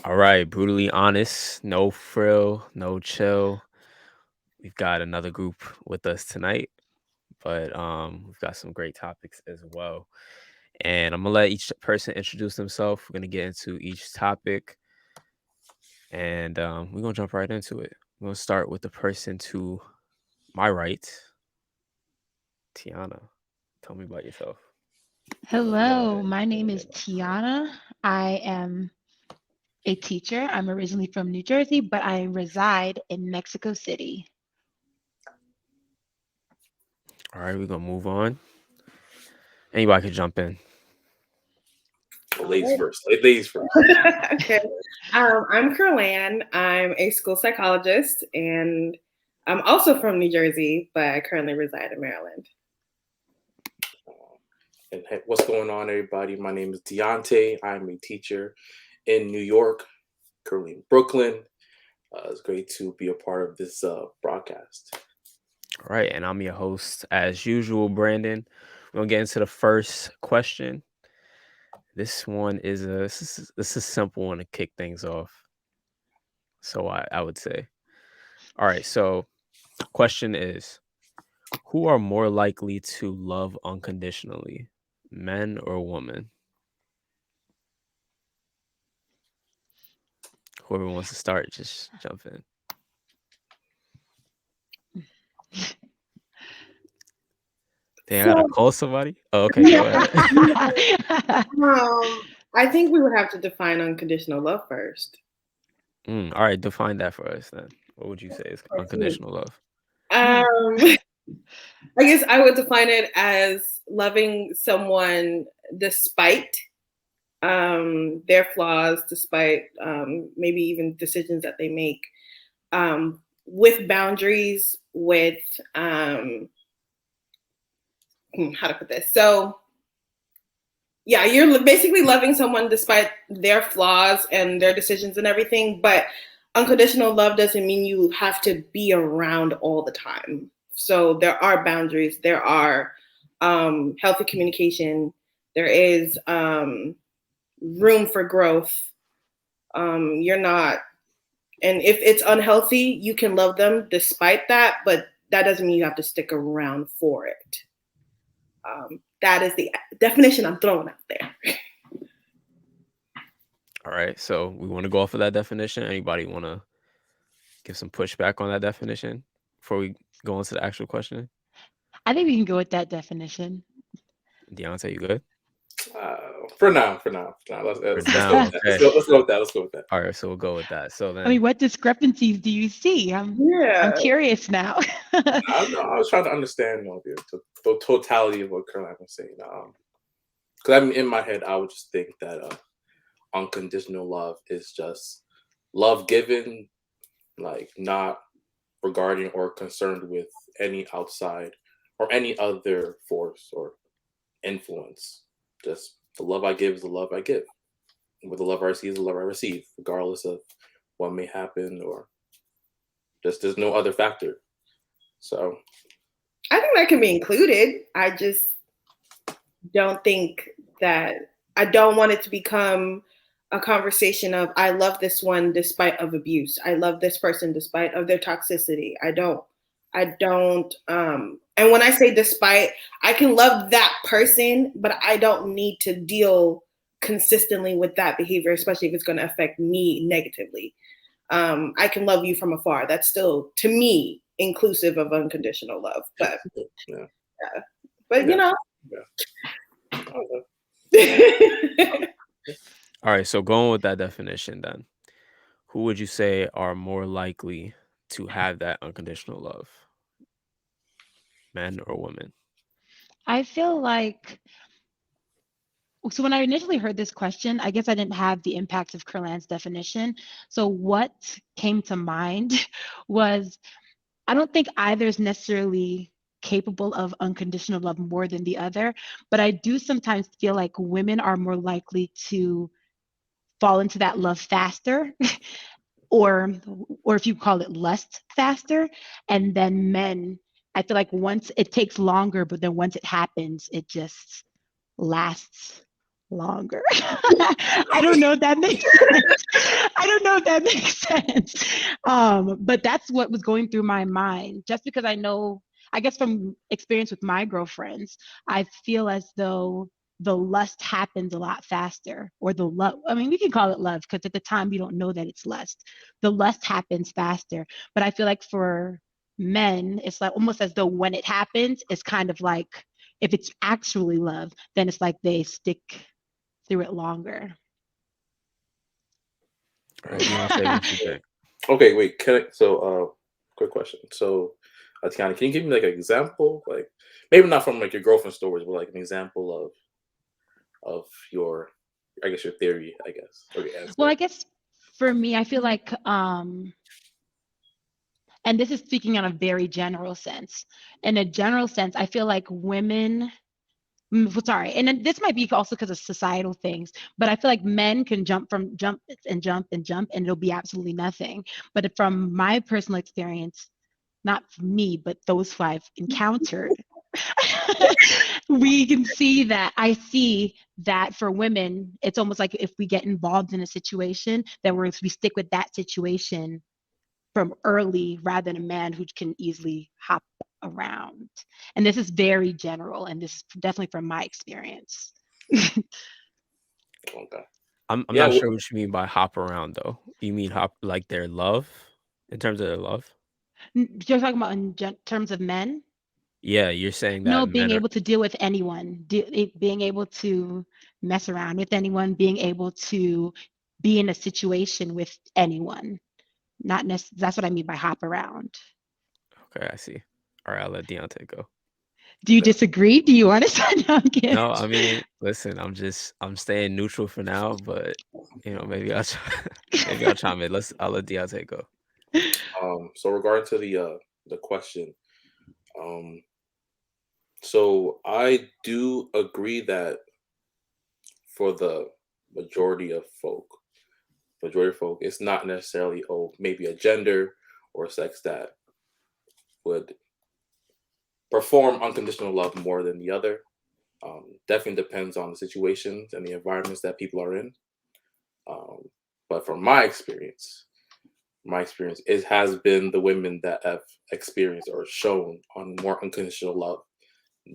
All right, brutally honest, no frill, no chill. We've got another group with us tonight, but we've got some great topics as well. And I'm gonna let each person introduce themselves. We're gonna get into each topic, and we're gonna jump right into it. We're gonna start with the person to my right, Tiana. Tell me about yourself. Hello, my name is Tiana. I am a teacher. I'm originally from New Jersey, but I reside in Mexico City. All right, we're gonna move on. Anybody can jump in. Ladies first. Ladies first. Okay. I'm Kerlan. I'm a school psychologist, and I'm also from New Jersey, but I currently reside in Maryland. And hey, what's going on, everybody? My name is Deontay. I'm a teacher in New York, currently in Brooklyn. It's great to be a part of this broadcast. All right, and I'm your host as usual, Brandon. We're gonna get into the first question. This one is this is a simple one to kick things off. So I would say. All right, so question is, who are more likely to love unconditionally, men or women? Whoever wants to start, just jump in. Dang, I gotta call somebody. Oh, okay, go ahead. I think we would have to define unconditional love first. All right, define that for us then. What would you say is unconditional love? I guess I would define it as loving someone despite their flaws, despite maybe even decisions that they make, with boundaries, with how to put this. So, yeah, you're basically loving someone despite their flaws and their decisions and everything. But unconditional love doesn't mean you have to be around all the time. So there are boundaries. There are healthy communication. There is room for growth. You're not, and if it's unhealthy, you can love them despite that, but that doesn't mean you have to stick around for it. That is the definition I'm throwing out there. All right, so we want to go off of that definition. Anybody want to give some pushback on that definition before we go into the actual question? I think we can go with that definition. Deontay, you good? For now. Let's go with that. Let's go with that. All right, so we'll go with that. So then, I mean, what discrepancies do you see? I'm curious now. I was trying to understand the totality of what Caroline was saying. Because I'm in my head, I would just think that unconditional love is just love given, like not regarding or concerned with any outside or any other force or influence. Just the love I give is the love I give. With the love I receive is the love I receive, regardless of what may happen or just there's no other factor. So I think that can be included. I just don't think that I don't want it to become a conversation of I love this one despite of abuse. I love this person despite of their toxicity. I don't and when I say despite, I can love that person, but I don't need to deal consistently with that behavior, especially if it's going to affect me negatively. I can love you from afar. That's still, to me, inclusive of unconditional love. But you know. all right, so going with that definition then, who would you say are more likely to have that unconditional love? Men or women? I feel like, so when I initially heard this question, I guess I didn't have the impact of Kerlan's definition. So what came to mind was, I don't think either is necessarily capable of unconditional love more than the other, but I do sometimes feel like women are more likely to fall into that love faster or if you call it lust faster, and then men, I feel like once it takes longer, but then once it happens, it just lasts longer. I don't know if that makes sense. I don't know if that makes sense. But that's what was going through my mind. Just because I know, I guess from experience with my girlfriends, I feel as though the lust happens a lot faster, or the love. I mean, we can call it love because at the time we don't know that it's lust. The lust happens faster. But I feel like for men, it's like almost as though when it happens, it's kind of like if it's actually love, then it's like they stick through it longer. All right, Beyonce, what you think? Okay, wait. Quick question. So, Tiana, can you give me like an example, like maybe not from like your girlfriend stories, but like an example of your, I guess your theory, I guess, or your answer. Well, I guess for me, I feel like, and this is speaking on a very general sense. In a general sense, I feel like women, sorry, and then this might be also because of societal things, but I feel like men can jump and jump and jump, and it'll be absolutely nothing. But from my personal experience, not me, but those who I've encountered, we can see that I see that for women, it's almost like if we get involved in a situation, then we stick with that situation from early rather than a man who can easily hop around. And this is very general, and this is definitely from my experience. Okay. I'm Yeah. not sure what you mean by hop around though. You mean hop like their love, in terms of their love? You're talking about in terms of men? Yeah, you're saying that No, being men are. able to deal with anyone, being able to mess around with anyone, being able to be in a situation with anyone. Not necessarily, that's what I mean by hop around. Okay, I see. All right, I'll let Deontay go. Do you disagree? Do you want to? No, I'm kidding. No, I mean, listen, I'm staying neutral for now, but maybe maybe I'll chime in. I'll let Deontay go. So regarding to the question, um, so I do agree that for the majority of folk, it's not necessarily maybe a gender or sex that would perform unconditional love more than the other. Definitely depends on the situations and the environments that people are in. But from my experience, it has been the women that have experienced or shown on more unconditional love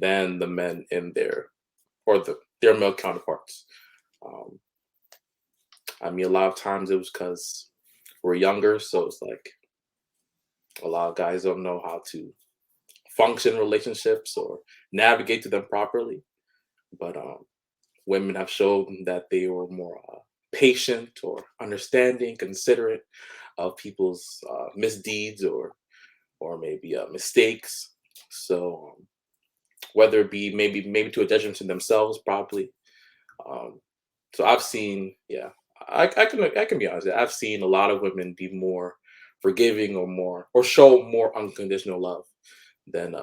than the men in their male counterparts. Um, I mean, a lot of times it was because we're younger, so it's like a lot of guys don't know how to function relationships or navigate to them properly. But women have shown that they were more patient or understanding, considerate of people's misdeeds or maybe mistakes. So whether it be maybe to a detriment to themselves, probably. So I've seen, yeah, I can be honest. I've seen a lot of women be more forgiving or show more unconditional love than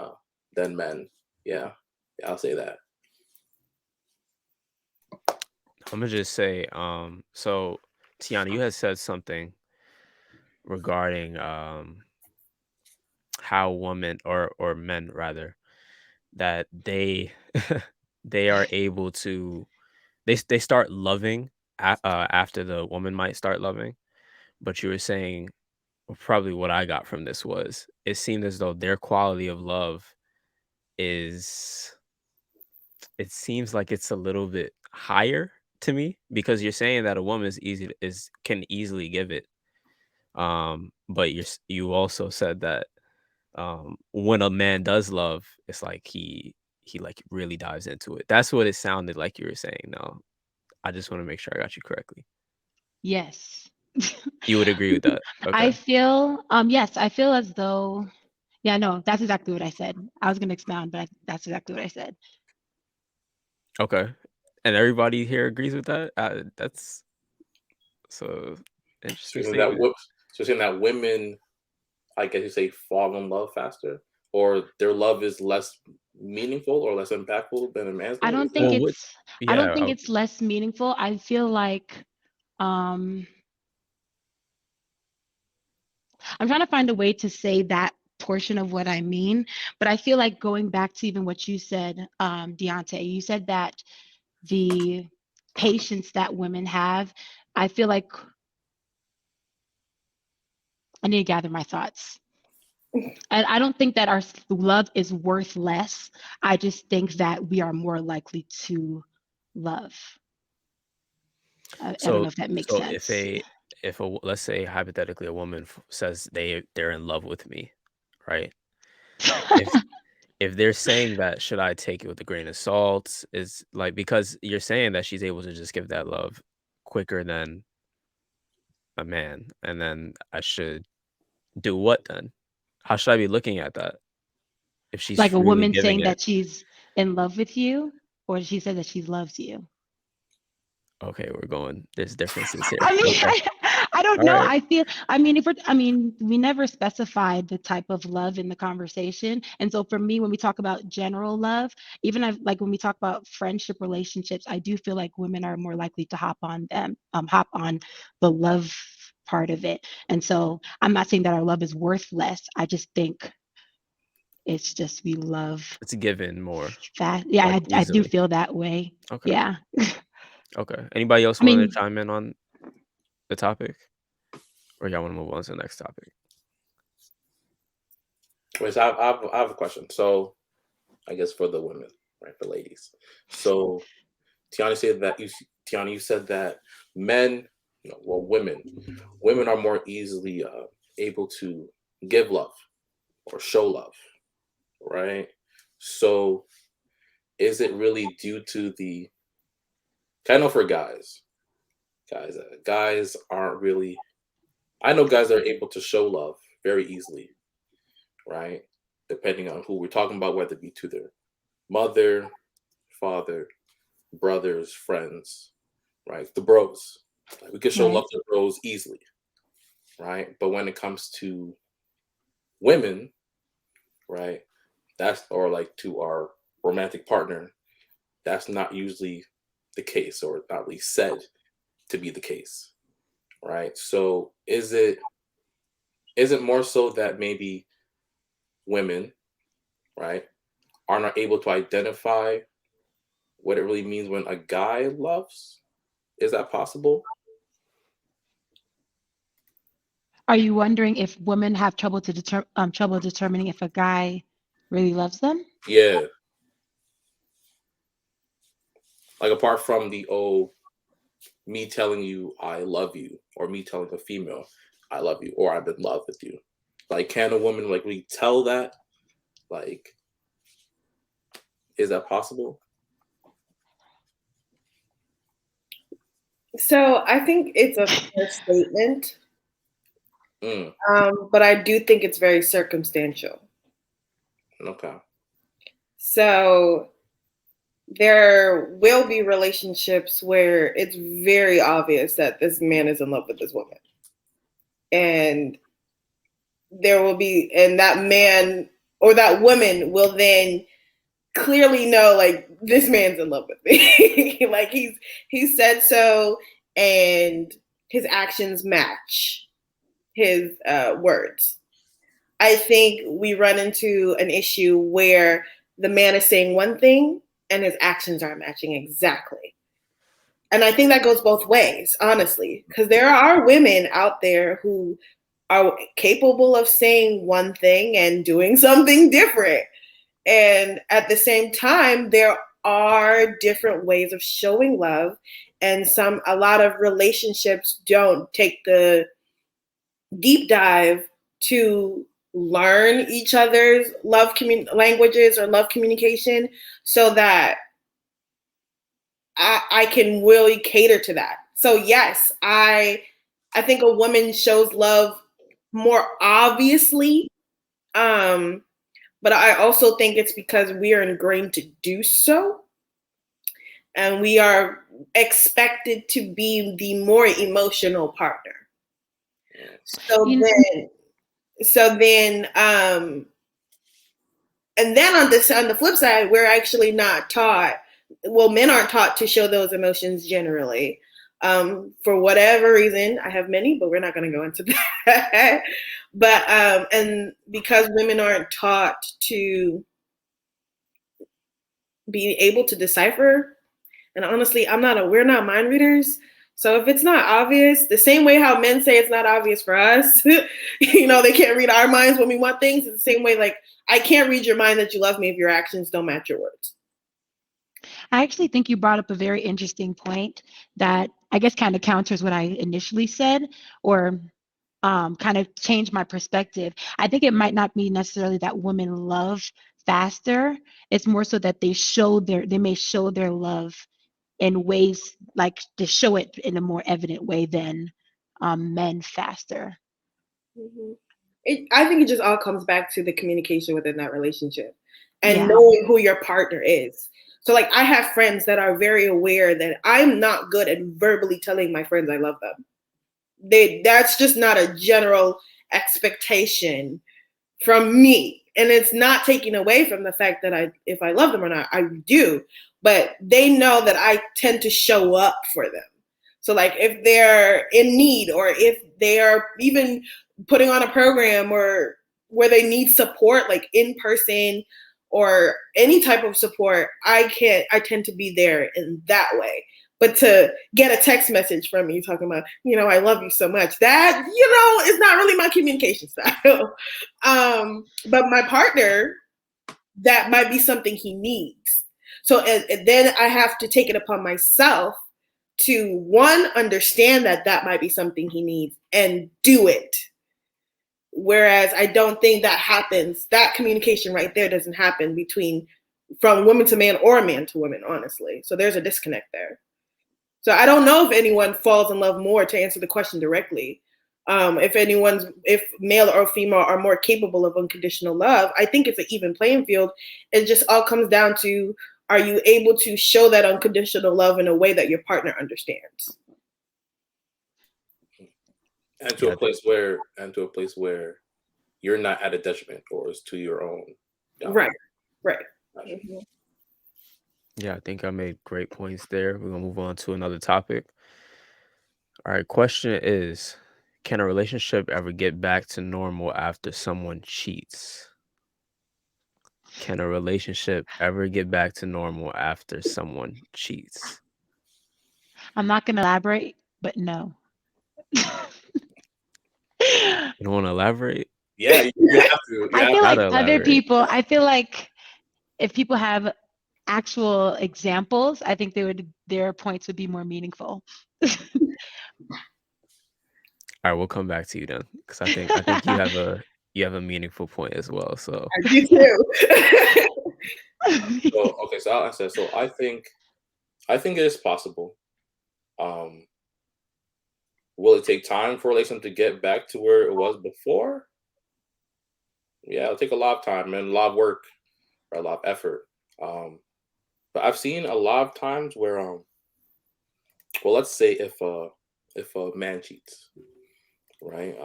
men. Yeah, I'll say that. I'm gonna just say, so Tiana, you had said something regarding how women or men rather that they they are able to they start loving after the woman might start loving. But you were saying, well, probably what I got from this was it seemed as though their quality of love is it seems like it's a little bit higher to me, because you're saying that a woman can easily give it. But you also said that when a man does love, it's like he like really dives into it. That's what it sounded like you were saying. No, I just want to make sure I got you correctly. Yes. You would agree with that? I Okay. feel, yes, I feel as though, yeah, no, that's exactly what I said. I was going to expound, but that's exactly what I said. Okay. And everybody here agrees with that? That's so So interesting you're saying that statement. so you're saying that women, I guess you say, fall in love faster, or their love is less meaningful or less impactful than a man's I love. don't Is think that? Well, what it's, I don't yeah, think it's less meaningful. I feel like, um, I'm trying to find a way to say that portion of what I mean, but I feel like going back to even what you said, Deontay, you said that the patience that women have, I feel like I need to gather my thoughts. And I don't think that our love is worth less. I just think that we are more likely to love. I don't know if that makes So if sense. let's say hypothetically a woman says they're in love with me, right? If if they're saying that, should I take it with a grain of salt? Is like because you're saying that she's able to just give that love quicker than a man, and then I should do what then? How should I be looking at that if she's Like a freely woman giving saying it? that she's in love with you, or she said that she loves you. Okay, there's differences here. I mean, Okay. I don't All know. right. I feel, I mean, I mean, we never specified the type of love in the conversation. And so for me, when we talk about general love, even like when we talk about friendship relationships, I do feel like women are more likely to hop on the love part of it. And so I'm not saying that our love is worth less. I just think it's just we love It's given more, fast. Yeah, like, I do easily. feel that way. Okay. Yeah. Okay. Anybody else I wanna mean, chime in on the topic? Or y'all wanna move on to the next topic? Wait, so I have a question. So I guess for the women, right, for ladies. So Tiana said that you said that men, well, women are more easily able to give love or show love, right? So is it really due to the kind of for guys aren't really. I know guys that are able to show love very easily, right? Depending on who we're talking about, whether it be to their mother, father, brothers, friends, right? The bros. Like, we can show right. love to bros easily, right? But when it comes to women, right, that's or like to our romantic partner, that's not usually the case, or not really said to be the case, right? So is it more so that maybe women, right, are not able to identify what it really means when a guy loves? Is that possible? Are you wondering if women have trouble trouble determining if a guy really loves them? Yeah. Like apart from the me telling you I love you, or me telling a female I love you, or I'm in love with you. Like, can a woman like really tell that? Like, is that possible? So I think it's a fair statement, Mm, but I do think it's very circumstantial. okay. So there will be relationships where it's very obvious that this man is in love with this woman. And there will be, and that man or that woman will then clearly know, like, this man's in love with me. Like, he said so, and his actions match his words. I think we run into an issue where the man is saying one thing and his actions aren't matching exactly. And I think that goes both ways, honestly, because there are women out there who are capable of saying one thing and doing something different. And at the same time, there are different ways of showing love, and a lot of relationships don't take the deep dive to learn each other's languages or love communication, so that I can really cater to that. So yes, I think a woman shows love more obviously, but I also think it's because we are ingrained to do so, and we are expected to be the more emotional partner. So You, then, and then on the flip side, we're actually not taught. Well, men aren't taught to show those emotions generally. For whatever reason, I have many, but we're not going to go into that. But and because women aren't taught to be able to decipher And honestly, we're not mind readers. So if it's not obvious, the same way how men say it's not obvious for us, you know, they can't read our minds when we want things. It's the same way, like, I can't read your mind that you love me if your actions don't match your words. I actually think you brought up a very interesting point that I guess kind of counters what I initially said, or kind of changed my perspective. I think it might not be necessarily that women love faster. It's more so that they may show their love in ways, like to show it in a more evident way than men faster. Mm-hmm. I think it just all comes back to the communication within that relationship and Yeah. knowing who your partner is. So like I have friends that are very aware that I'm not good at verbally telling my friends I love them. That's just not a general expectation from me. And it's not taking away from the fact that if I love them or not, I do. But they know that I tend to show up for them. So like if they're in need, or if they are even putting on a program or where they need support, like in person or any type of support, I tend to be there in that way. But to get a text message from me talking about, you know, I love you so much, that, you know, is not really my communication style. But my partner, that might be something he needs. So and then I have to take it upon myself to, one, understand that might be something he needs and do it. Whereas I don't think that happens. That communication right there doesn't happen from woman to man or man to woman, honestly. So there's a disconnect there. So I don't know if anyone falls in love more, to answer the question directly. If male or female are more capable of unconditional love, I think it's an even playing field. It just all comes down to, are you able to show that unconditional love in a way that your partner understands? And to a place where you're not at a detriment, or it's to your own. Right. Mm-hmm. Yeah, I think I made great points there. We're gonna move on to another topic. All right, question is, can a relationship ever get back to normal after someone cheats? Can a relationship ever get back to normal after someone cheats? I'm not going to elaborate, but no. You don't want to elaborate? Yeah, you have to. I feel like other elaborate. people, I feel like if people have actual examples, I think their points would be more meaningful. All right, we'll come back to you then, because I think you have a meaningful point as well. So I do too. So I'll answer. So I think it is possible. Will it take time for a relationship to get back to where it was before? Yeah, it'll take a lot of time and a lot of work, or a lot of effort. But I've seen a lot of times where, well, let's say if a man cheats, right?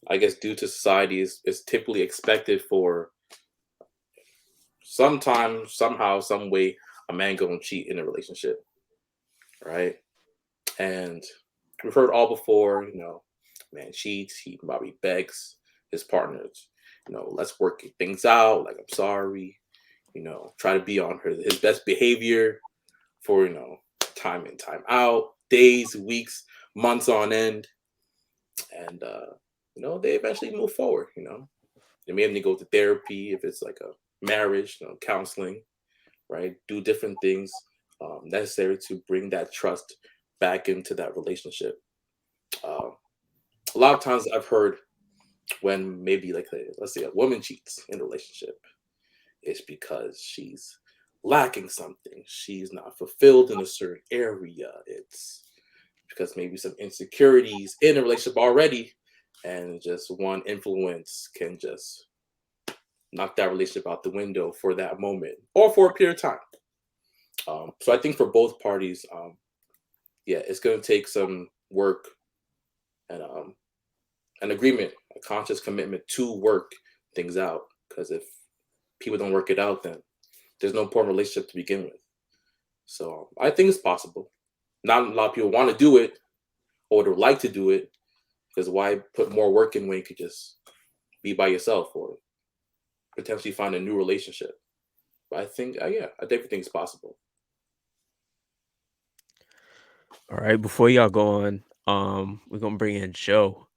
I guess due to society, it's typically expected for sometime, somehow, some way, a man gonna cheat in a relationship, right? And we've heard all before, you know, man cheats, he probably begs his partners, you know, let's work things out. Like, I'm sorry, you know, try to be on his best behavior for, you know, time in, time out, days, weeks, months on end. And, you know, they eventually move forward, you know. They may have to go to therapy if it's like a marriage, you know, counseling, right? Do different things necessary to bring that trust back into that relationship. A lot of times I've heard when maybe let's say a woman cheats in a relationship, it's because she's lacking something. She's not fulfilled in a certain area. It's because maybe some insecurities in a relationship already, and just one influence can just knock that relationship out the window for that moment or for a period of time. So I think for both parties, yeah, it's going to take some work and an agreement, a conscious commitment to work things out. Because if people don't work it out, then there's no point in relationship to begin with. So I think it's possible. Not a lot of people want to do it or would like to do it, because why put more work in when you could just be by yourself or potentially find a new relationship? But I think, yeah, I definitely think it's possible. All right, before y'all go on, we're gonna bring in Joe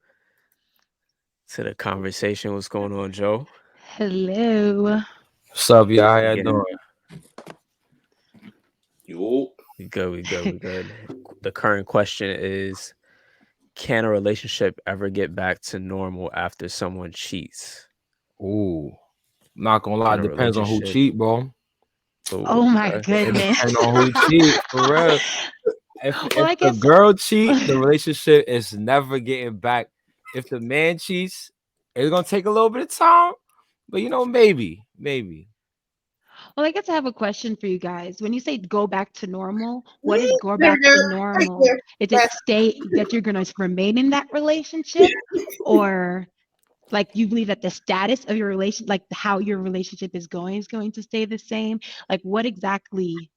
to the conversation. What's going on, Joe? Hello. What's up, y'all? How y'all Yeah. doing? Yo. We good, we good, we good. The current question is, can a relationship ever get back to normal after someone cheats? Ooh, not gonna lie, Can it a depends on who relationship cheat, bro. Oh, Oh my okay. It goodness. depends on who cheat, for real. Well, If I the guess girl cheat, the relationship is never getting back. If the man cheats, it's gonna take a little bit of time, but maybe. well, I guess I have a question for you guys. When you say go back to normal, what is go back to normal? Is it stay that you're gonna remain in that relationship, or like you believe that the status of your relation, like how your relationship is going to stay the same? Like what exactly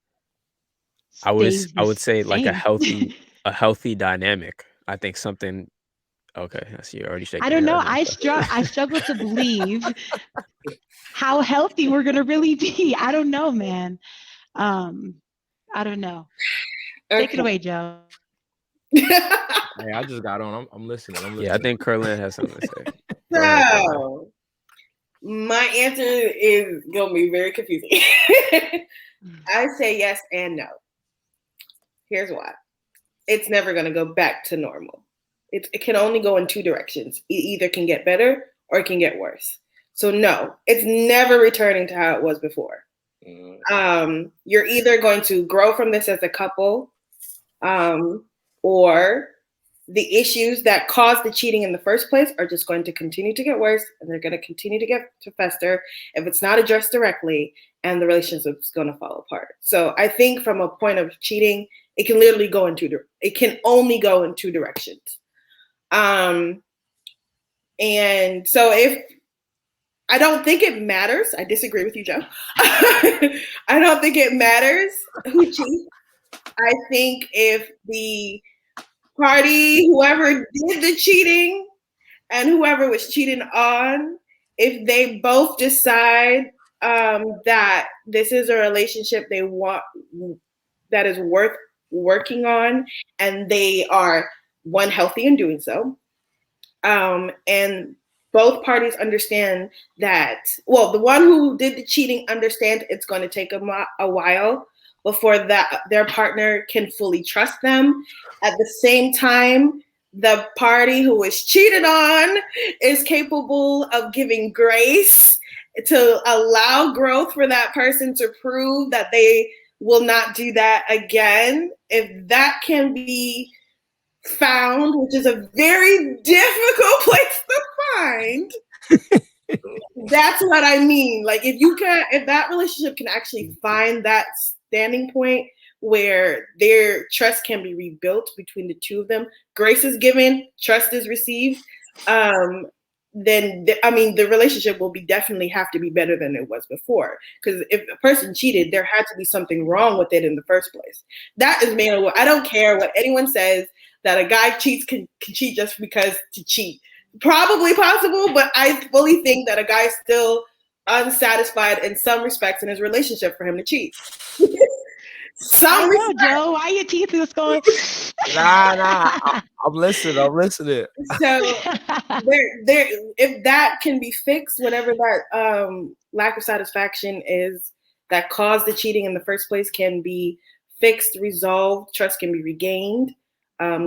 stays I the would say like same? a healthy dynamic. I think something okay, I see you're already I shaking don't your know. head. I struggle to believe how healthy we're gonna really be. I don't know, man. Um, I don't know. Take it Okay. away, Joe. Hey, I just got on. I'm listening. I'm Yeah, I listening. think Curlin has something to say. Go ahead, Curlin. So my answer is gonna be very confusing. I say yes and no. Here's why. It's never gonna go back to normal. It can only go in two directions. It either can get better or it can get worse. So no, it's never returning to how it was before. You're either going to grow from this as a couple, or the issues that caused the cheating in the first place are just going to continue to get worse, and they're going to continue to fester if it's not addressed directly, and the relationship's going to fall apart. So I think from a point of cheating, it can literally go it can only go in two directions. And so if I don't think it matters. I disagree with you, Joe. I don't think it matters who cheats. I think if the party, whoever did the cheating and whoever was cheating on, if they both decide that this is a relationship they want, that is worth working on, and they are one healthy in doing so, and both parties understand that, well, the one who did the cheating understands it's going to take a while before that their partner can fully trust them. At the same time, the party who was cheated on is capable of giving grace to allow growth for that person to prove that they will not do that again. If that can be found, which is a very difficult place to find, that's what I mean. Like if that relationship can actually find that standing point where their trust can be rebuilt between the two of them, grace is given, trust is received, then the relationship will definitely have to be better than it was before. Because if a person cheated, there had to be something wrong with it in the first place. That is mainly I don't care what anyone says that a guy cheats can cheat just because to cheat. Probably possible, but I fully think that a guy is still unsatisfied in some respects in his relationship for him to cheat. I don't know, Joe. Why your teeth was going? Nah. I'm listening. So there, if that can be fixed, whatever that lack of satisfaction is that caused the cheating in the first place can be fixed, resolved, trust can be regained,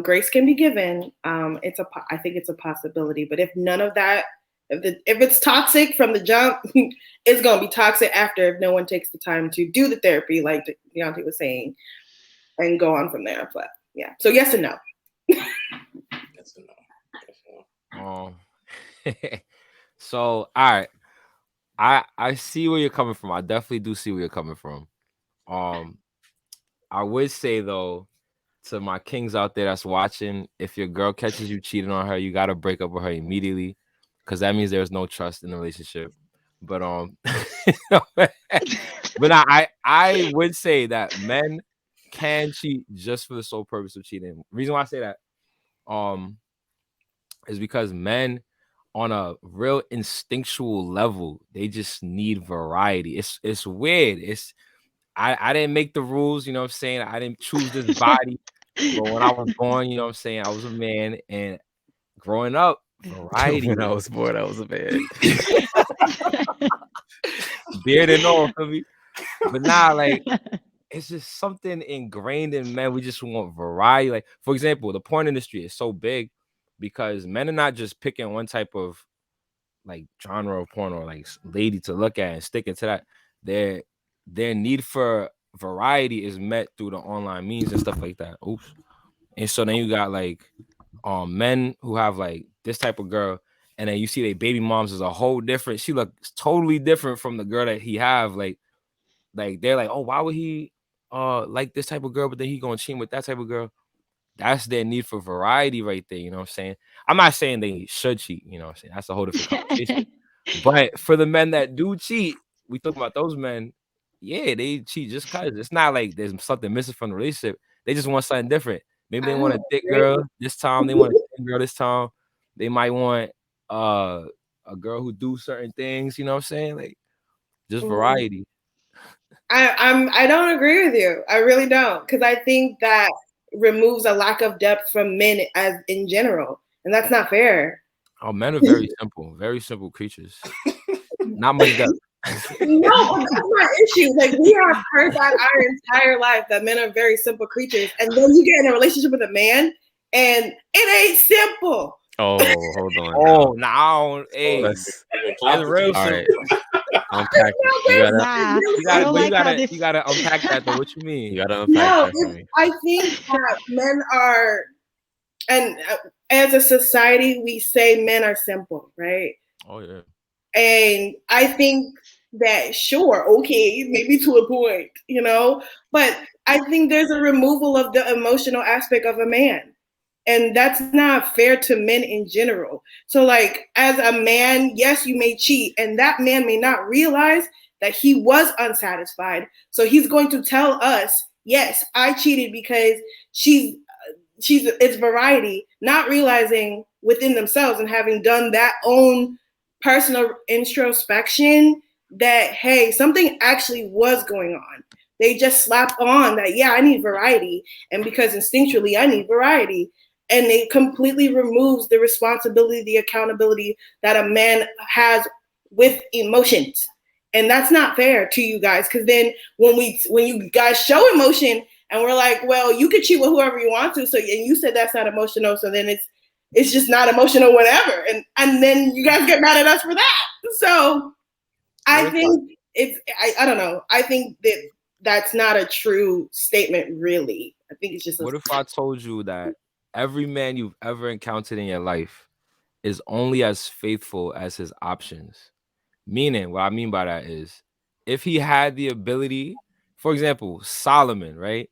grace can be given. I think it's a possibility. But if none of that, if it's toxic from the jump, it's gonna be toxic after if no one takes the time to do the therapy, like Deontay was saying, and go on from there. But yeah, so yes and no. Yes and no. So all right, I see where you're coming from. I definitely do see where you're coming from. I would say though, to my kings out there that's watching, if your girl catches you cheating on her, you gotta break up with her immediately, because that means there's no trust in the relationship. But but I would say that men can cheat just for the sole purpose of cheating. Reason why I say that is because men on a real instinctual level, they just need variety. It's weird. I didn't make the rules, you know what I'm saying? I didn't choose this body, But when I was born, you know what I'm saying, I was a man, and growing up, variety, When I was born, I was a man. beard and all, feel me? But now, like, it's just something ingrained in men. We just want variety. Like, for example, the porn industry is so big because men are not just picking one type of like genre of porn or like lady to look at and sticking to that. Their need for variety is met through the online means and stuff like that. Oops. And so then you got like men who have like this type of girl, and then you see their baby moms is a whole different. She looks totally different from the girl that he have. Like they're like, oh, why would he like this type of girl, but then he gonna cheat with that type of girl? That's their need for variety right there. You know what I'm saying? I'm not saying they should cheat, you know what I'm saying? That's a whole different conversation. But for the men that do cheat, we talk about those men, yeah, they cheat just cause it's not like there's something missing from the relationship. They just want something different. Maybe they I want a don't thick agree. girl this time, they want a thin girl this time. They might want a girl who do certain things, you know what I'm saying? Like just variety. I don't agree with you. I really don't, because I think that removes a lack of depth from men as in general, and that's not fair. Oh, men are very simple creatures. Not much depth. No, but that's my issue. Like, we have heard that our entire life that men are very simple creatures, and then you get in a relationship with a man, and it ain't simple. Oh, hold on. Oh, now, hey, Let's. it's real All simple. right. Unpack. You gotta. Nah, You I gotta, don't but like how this. you gotta unpack that though. What you You mean? gotta unpack No, that for me. I think that men are, and as a society, we say men are simple, right? Oh yeah. And I think that, sure, okay, maybe to a point, but I think there's a removal of the emotional aspect of a man. And that's not fair to men in general. So, like, as a man, yes, you may cheat, and that man may not realize that he was unsatisfied. So he's going to tell us, yes, I cheated because she's it's variety, not realizing within themselves and having done that own personal introspection that, hey, something actually was going on. They just slap on that, yeah, I need variety, and because instinctually I need variety, and it completely removes the responsibility, the accountability that a man has with emotions. And that's not fair to you guys, because then when you guys show emotion and we're like, well, you could cheat with whoever you want to, so, and you said that's not emotional, so then it's just not emotional, whatever, and then you guys get mad at us for that. So I think I don't know. I think that's not a true statement, really. I think it's just What if I told you that every man you've ever encountered in your life is only as faithful as his options? Meaning, what I mean by that is, if he had the ability, for example, Solomon, right?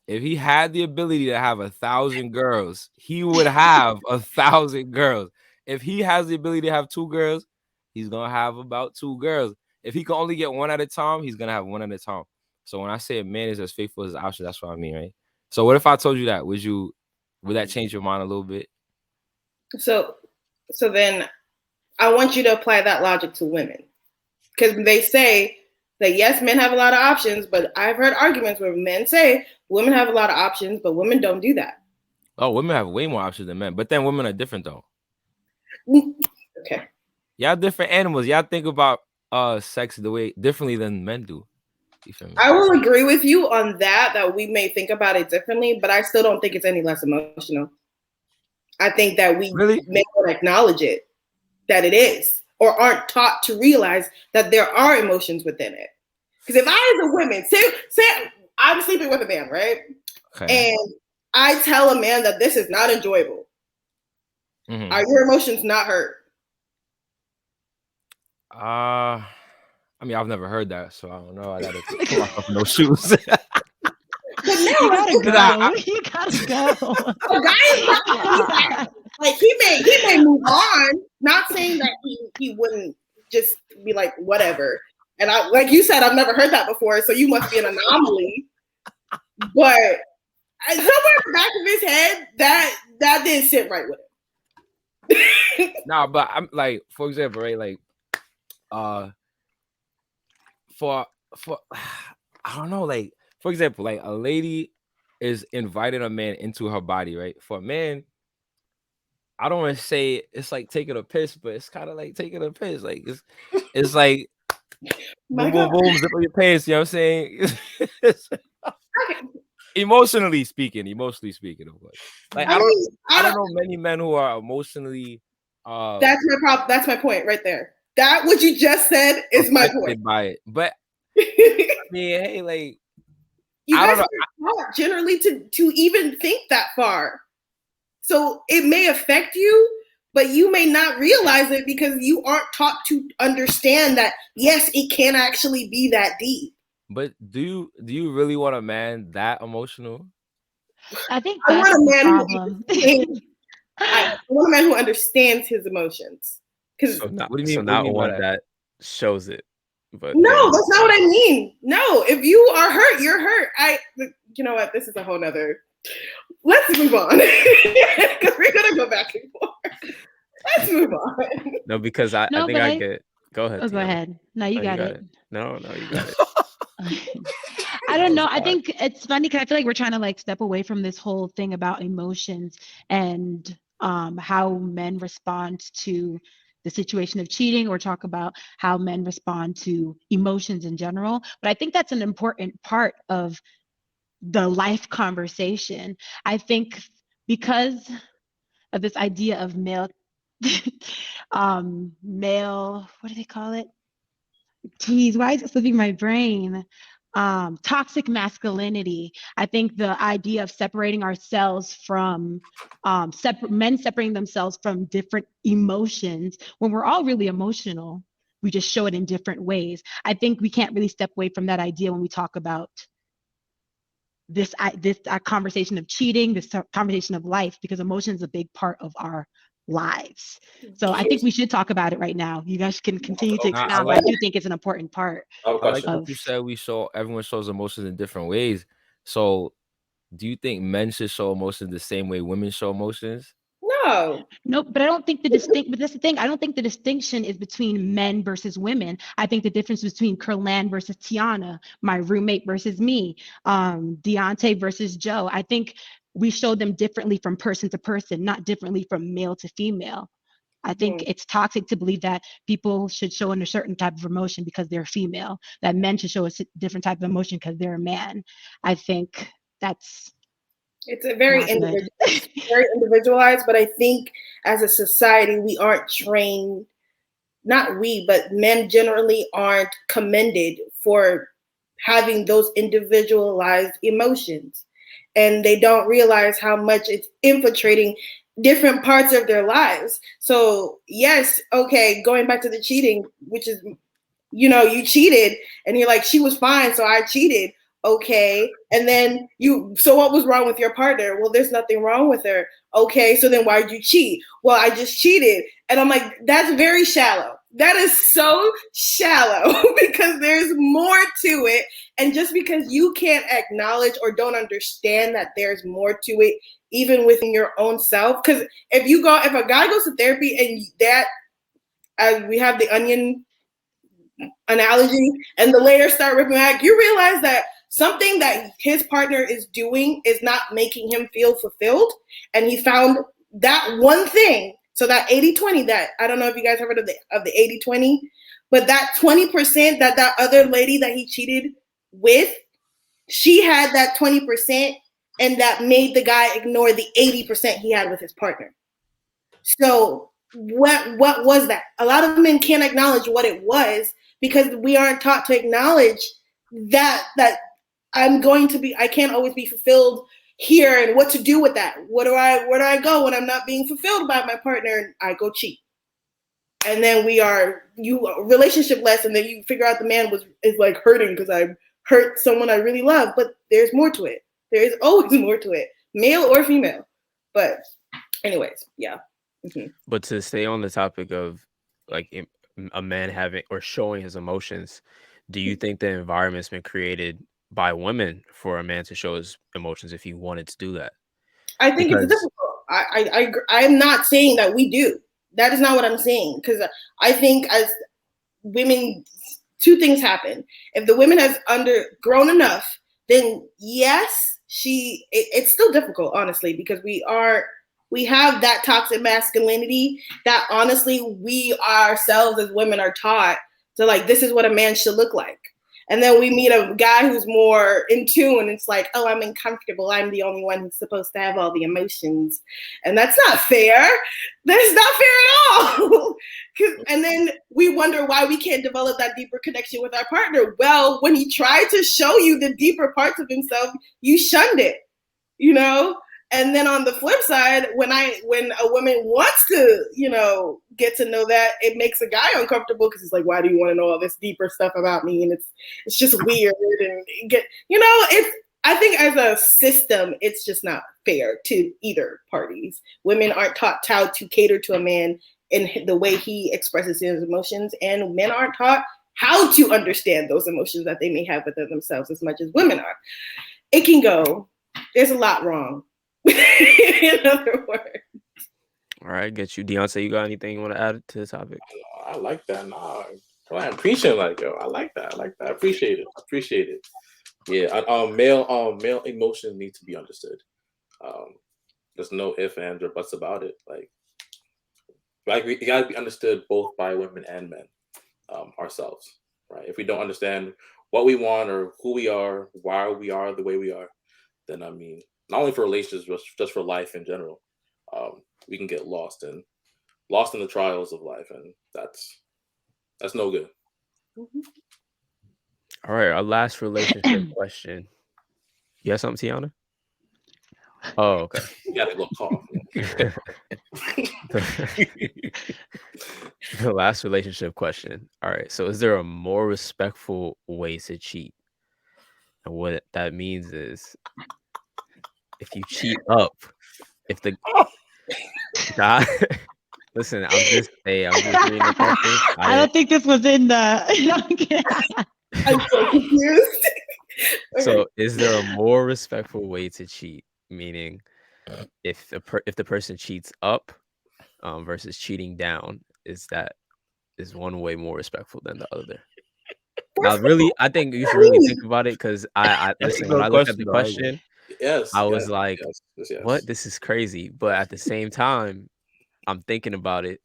If he had the ability to have 1,000 girls, he would have 1,000 girls. If he has the ability to have 2 girls, he's gonna have about 2 girls. If he can only get one at a time, he's gonna have one at a time. So when I say a man is as faithful as his option, that's what I mean, right? So what if I told you that? Would that change your mind a little bit? so then I want you to apply that logic to women, because they say that, yes, men have a lot of options, but I've heard arguments where men say women have a lot of options, but women don't do that. Oh, women have way more options than men, but then women are different though. Okay. Y'all different animals. Y'all think about sex the way differently than men do. You feel me? I will agree with you on that we may think about it differently, but I still don't think it's any less emotional. I think that we may not acknowledge it, that it is, or aren't taught to realize that there are emotions within it. Because if I, as a woman, say I'm sleeping with a man, right? Okay. And I tell a man that this is not enjoyable. Mm-hmm. Are your emotions not hurt? I mean, I've never heard that, so I don't know. I gotta put myself in those shoes. But no, you gotta go. You gotta go. A guy is not like he may move on. Not saying that he wouldn't just be like whatever. And I, like you said, I've never heard that before, so you must be an anomaly. But somewhere in the back of his head, that didn't sit right with him. Nah, but I'm like, for example, right? Like, for I don't know, like, for example, like a lady is inviting a man into her body, right? For a man, I don't want to say it's like taking a piss, but it's kind of like taking a piss. Like it's like My boom, boom, God. boom, zip up your pants. You know what I'm saying? Emotionally speaking, of course. Like I mean, I don't know many men who are emotionally that's my problem. That's my point right there. That what you just said is my point. affected by it. But I mean, hey, like You I guys don't know. aren't taught generally to even think that far. So it may affect you, but you may not realize it because you aren't taught to understand that, yes, it can actually be that deep. But do you really want a man that emotional? I think I that's want a the man problem. I want a man who understands his emotions. Because So not What do you so mean? What do you not mean by one that? that shows it, but no, they that's not understand. what I mean. No, if you are hurt, you're hurt. You know what? This is a whole nother. Let's move on because we're gonna go back and forth. Let's move on. No, because I No, think but I get. Go ahead, oh, go Tiana. ahead. No, you No, you got got it. it. No, you got it. I That don't was know. I fine. think it's funny because I feel like we're trying to like step away from this whole thing about emotions and how men respond to the situation of cheating or talk about how men respond to emotions in general. But I think that's an important part of the life conversation. I think because of this idea of male male, what do they call it? Geez, why is it slipping my brain? Toxic masculinity. I think the idea of separating ourselves from men separating themselves from different emotions when we're all really emotional, we just show it in different ways. I think we can't really step away from that idea when we talk about this conversation of cheating, this conversation of life, because emotion is a big part of our lives. So I think we should talk about it right now. You guys can continue to Nah, I expound, but like I do think it's an important part I have a I like question. what of. you said. Everyone shows emotions in different ways. So, do you think men should show emotions the same way women show emotions? No. No, but I don't think but that's the thing. I don't think the distinction is between men versus women. I think the difference between Kerlan versus Tiana, my roommate versus me, Deontay versus Joe. I think we show them differently from person to person, not differently from male to female. I think it's toxic to believe that people should show a certain type of emotion because they're female, that men should show a different type of emotion because they're a man. I think that's It's a very not good. very individualized, but I think as a society we aren't trained, not we, but men generally aren't commended for having those individualized emotions. And they don't realize how much it's infiltrating different parts of their lives. So, yes, okay, going back to the cheating, which is, you cheated and you're like, she was fine, so I cheated. Okay. And then so what was wrong with your partner? Well, there's nothing wrong with her. Okay. So then why'd you cheat? Well, I just cheated. And I'm like, that's very shallow. That is so shallow because there's more to it. And just because you can't acknowledge or don't understand that there's more to it, even within your own self, because if a guy goes to therapy and as we have the onion analogy and the layers start ripping back, you realize that something that his partner is doing is not making him feel fulfilled. And he found that one thing. So that 80-20, that I don't know if you guys have heard of the 80-20, but that 20% that other lady that he cheated with, she had that 20% and that made the guy ignore the 80% he had with his partner. So what was that? A lot of men can't acknowledge what it was because we aren't taught to acknowledge that I can't always be fulfilled here, and what to do with that. Where do I go when I'm not being fulfilled by my partner? I go cheat. And then relationship less, and then you figure out the man is like hurting because I hurt someone I really love, but there's more to it. There is always more to it, male or female. But anyways, yeah. Mm-hmm. But to stay on the topic of like a man having or showing his emotions, do you think the environment's been created by women for a man to show his emotions if he wanted to do that? I think it's Because difficult. I'm not saying that we do. That is not what I'm saying. Because I think as women, two things happen. If the women has grown enough, then yes, it's still difficult, honestly, because we have that toxic masculinity that honestly we ourselves as women are taught to, like, this is what a man should look like. And then we meet a guy who's more in tune. It's like, oh, I'm uncomfortable. I'm the only one who's supposed to have all the emotions. And that's not fair. That's not fair at all. And then we wonder why we can't develop that deeper connection with our partner. Well, when he tried to show you the deeper parts of himself, you shunned it, you know? And then on the flip side, when a woman wants to, get to know that, it makes a guy uncomfortable because it's like, why do you want to know all this deeper stuff about me? And it's just weird and I think as a system, it's just not fair to either parties. Women aren't taught how to cater to a man in the way he expresses his emotions, and men aren't taught how to understand those emotions that they may have within themselves as much as women are. It can go. There's a lot wrong. In other words. All right, get you. Deontay, you got anything you want to add to the topic? I like that. Nah, I appreciate I like that. I appreciate it. Yeah, male emotions need to be understood. There's no ifs, ands, or buts about it. It gotta be understood both by women and men, ourselves. Right? If we don't understand what we want or who we are, why we are the way we are, then not only for relationships, just for life in general, we can get lost in the trials of life, and that's no good. Mm-hmm. All right, our last relationship question. You have something, Tiana? Oh, okay. You got to go cough. The last relationship question. All right, so is there a more respectful way to cheat? And what that means is, if you cheat up, if the guy, listen, I'm just reading the question. I don't think this was in the. I'm so confused. So, is there a more respectful way to cheat? Meaning, if the person cheats up, versus cheating down, is one way more respectful than the other? Now, really, I think you should really think about it, because I listen, when I looked at the question, I was like, yes. what? This is crazy. But at the same time, I'm thinking about it,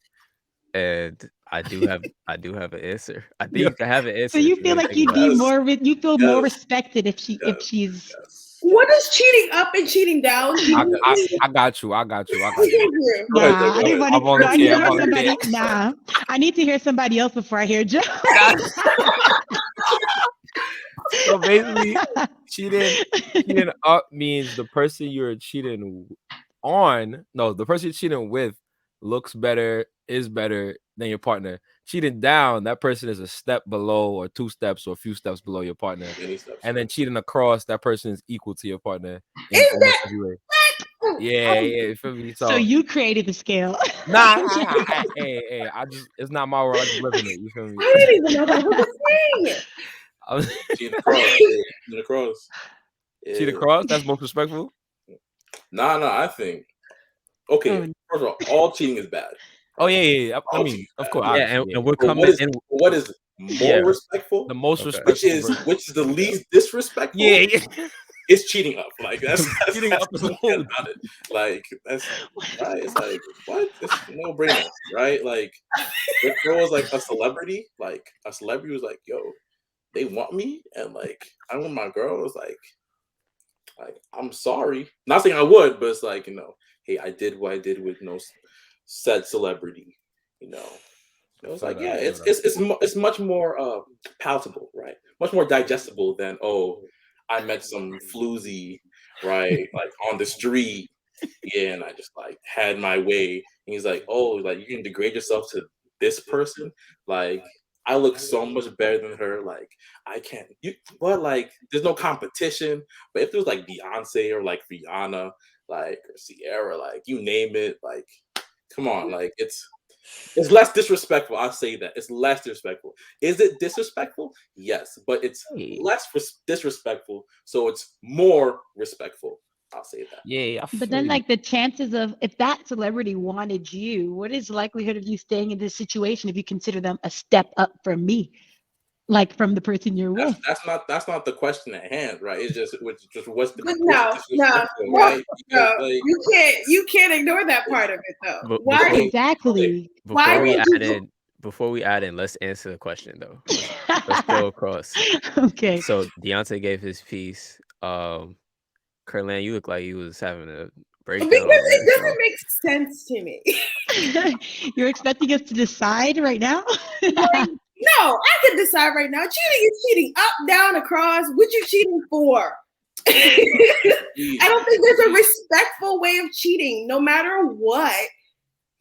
and I do have an answer. I think I have an answer. So you feel like you'd be more more respected if she's. Yes. What is cheating up and cheating down? I got you. Nah, I didn't want to. I need to hear somebody. Nah, I need to hear somebody else before I hear Joe. So basically, cheating up means the person you're cheating on. No, the person you're cheating with looks better, is better than your partner. Cheating down, that person is a step below, or 2 steps, or a few steps below your partner. And then cheating across, that person is equal to your partner. Is that? Yeah. For me, so you created the scale. Nah. Hey, it's not my world. I just live in it. You feel me? I didn't even know that was a thing. Cheating across. Cheating across. That's most respectful. Nah. I think. Okay, first of all cheating is bad. Oh yeah. I mean, of course. Yeah, and we're coming in. What is more respectful? The most respectful. Which is the least disrespectful? Yeah. It's cheating up. That's cheating up about it. That's right. It's like, what? It's no brainer, right? Like, if there was a celebrity, was like, yo, they want me, and I want my girl. It's like I'm sorry. Not saying I would, but it's like, hey, I did what I did with said celebrity. It's like, yeah, it's much more palatable, right? Much more digestible than, oh, I met some floozy, right, on the street, yeah, and I just had my way. And he's like, oh, you can degrade yourself to this person, I look so much better than her. I can't. There's no competition. But if there's Beyonce or Rihanna, or Sierra, you name it, come on, it's less disrespectful. I'll say that it's less disrespectful. Is it disrespectful? Yes, but it's less disrespectful, so it's more respectful. I'll say that. Yeah. But then, the chances of, if that celebrity wanted you, what is the likelihood of you staying in this situation if you consider them a step up from me? like from the person you're with. That's not the question at hand, right? It's just what's the But what's no, disrespectful, right? Because no, like you can't ignore that part of it though. But Why? Exactly. Why before we would you add in, let's answer the question though. Let's go across. Okay. So Deontay gave his piece. Curlan, you look like you was having a Because breakdown over it there. doesn't make sense to me. You're expecting us to decide right now? No, I can decide right now. Cheating is cheating. Up, down, across. What you cheating for? I don't think there's a respectful way of cheating. No matter what,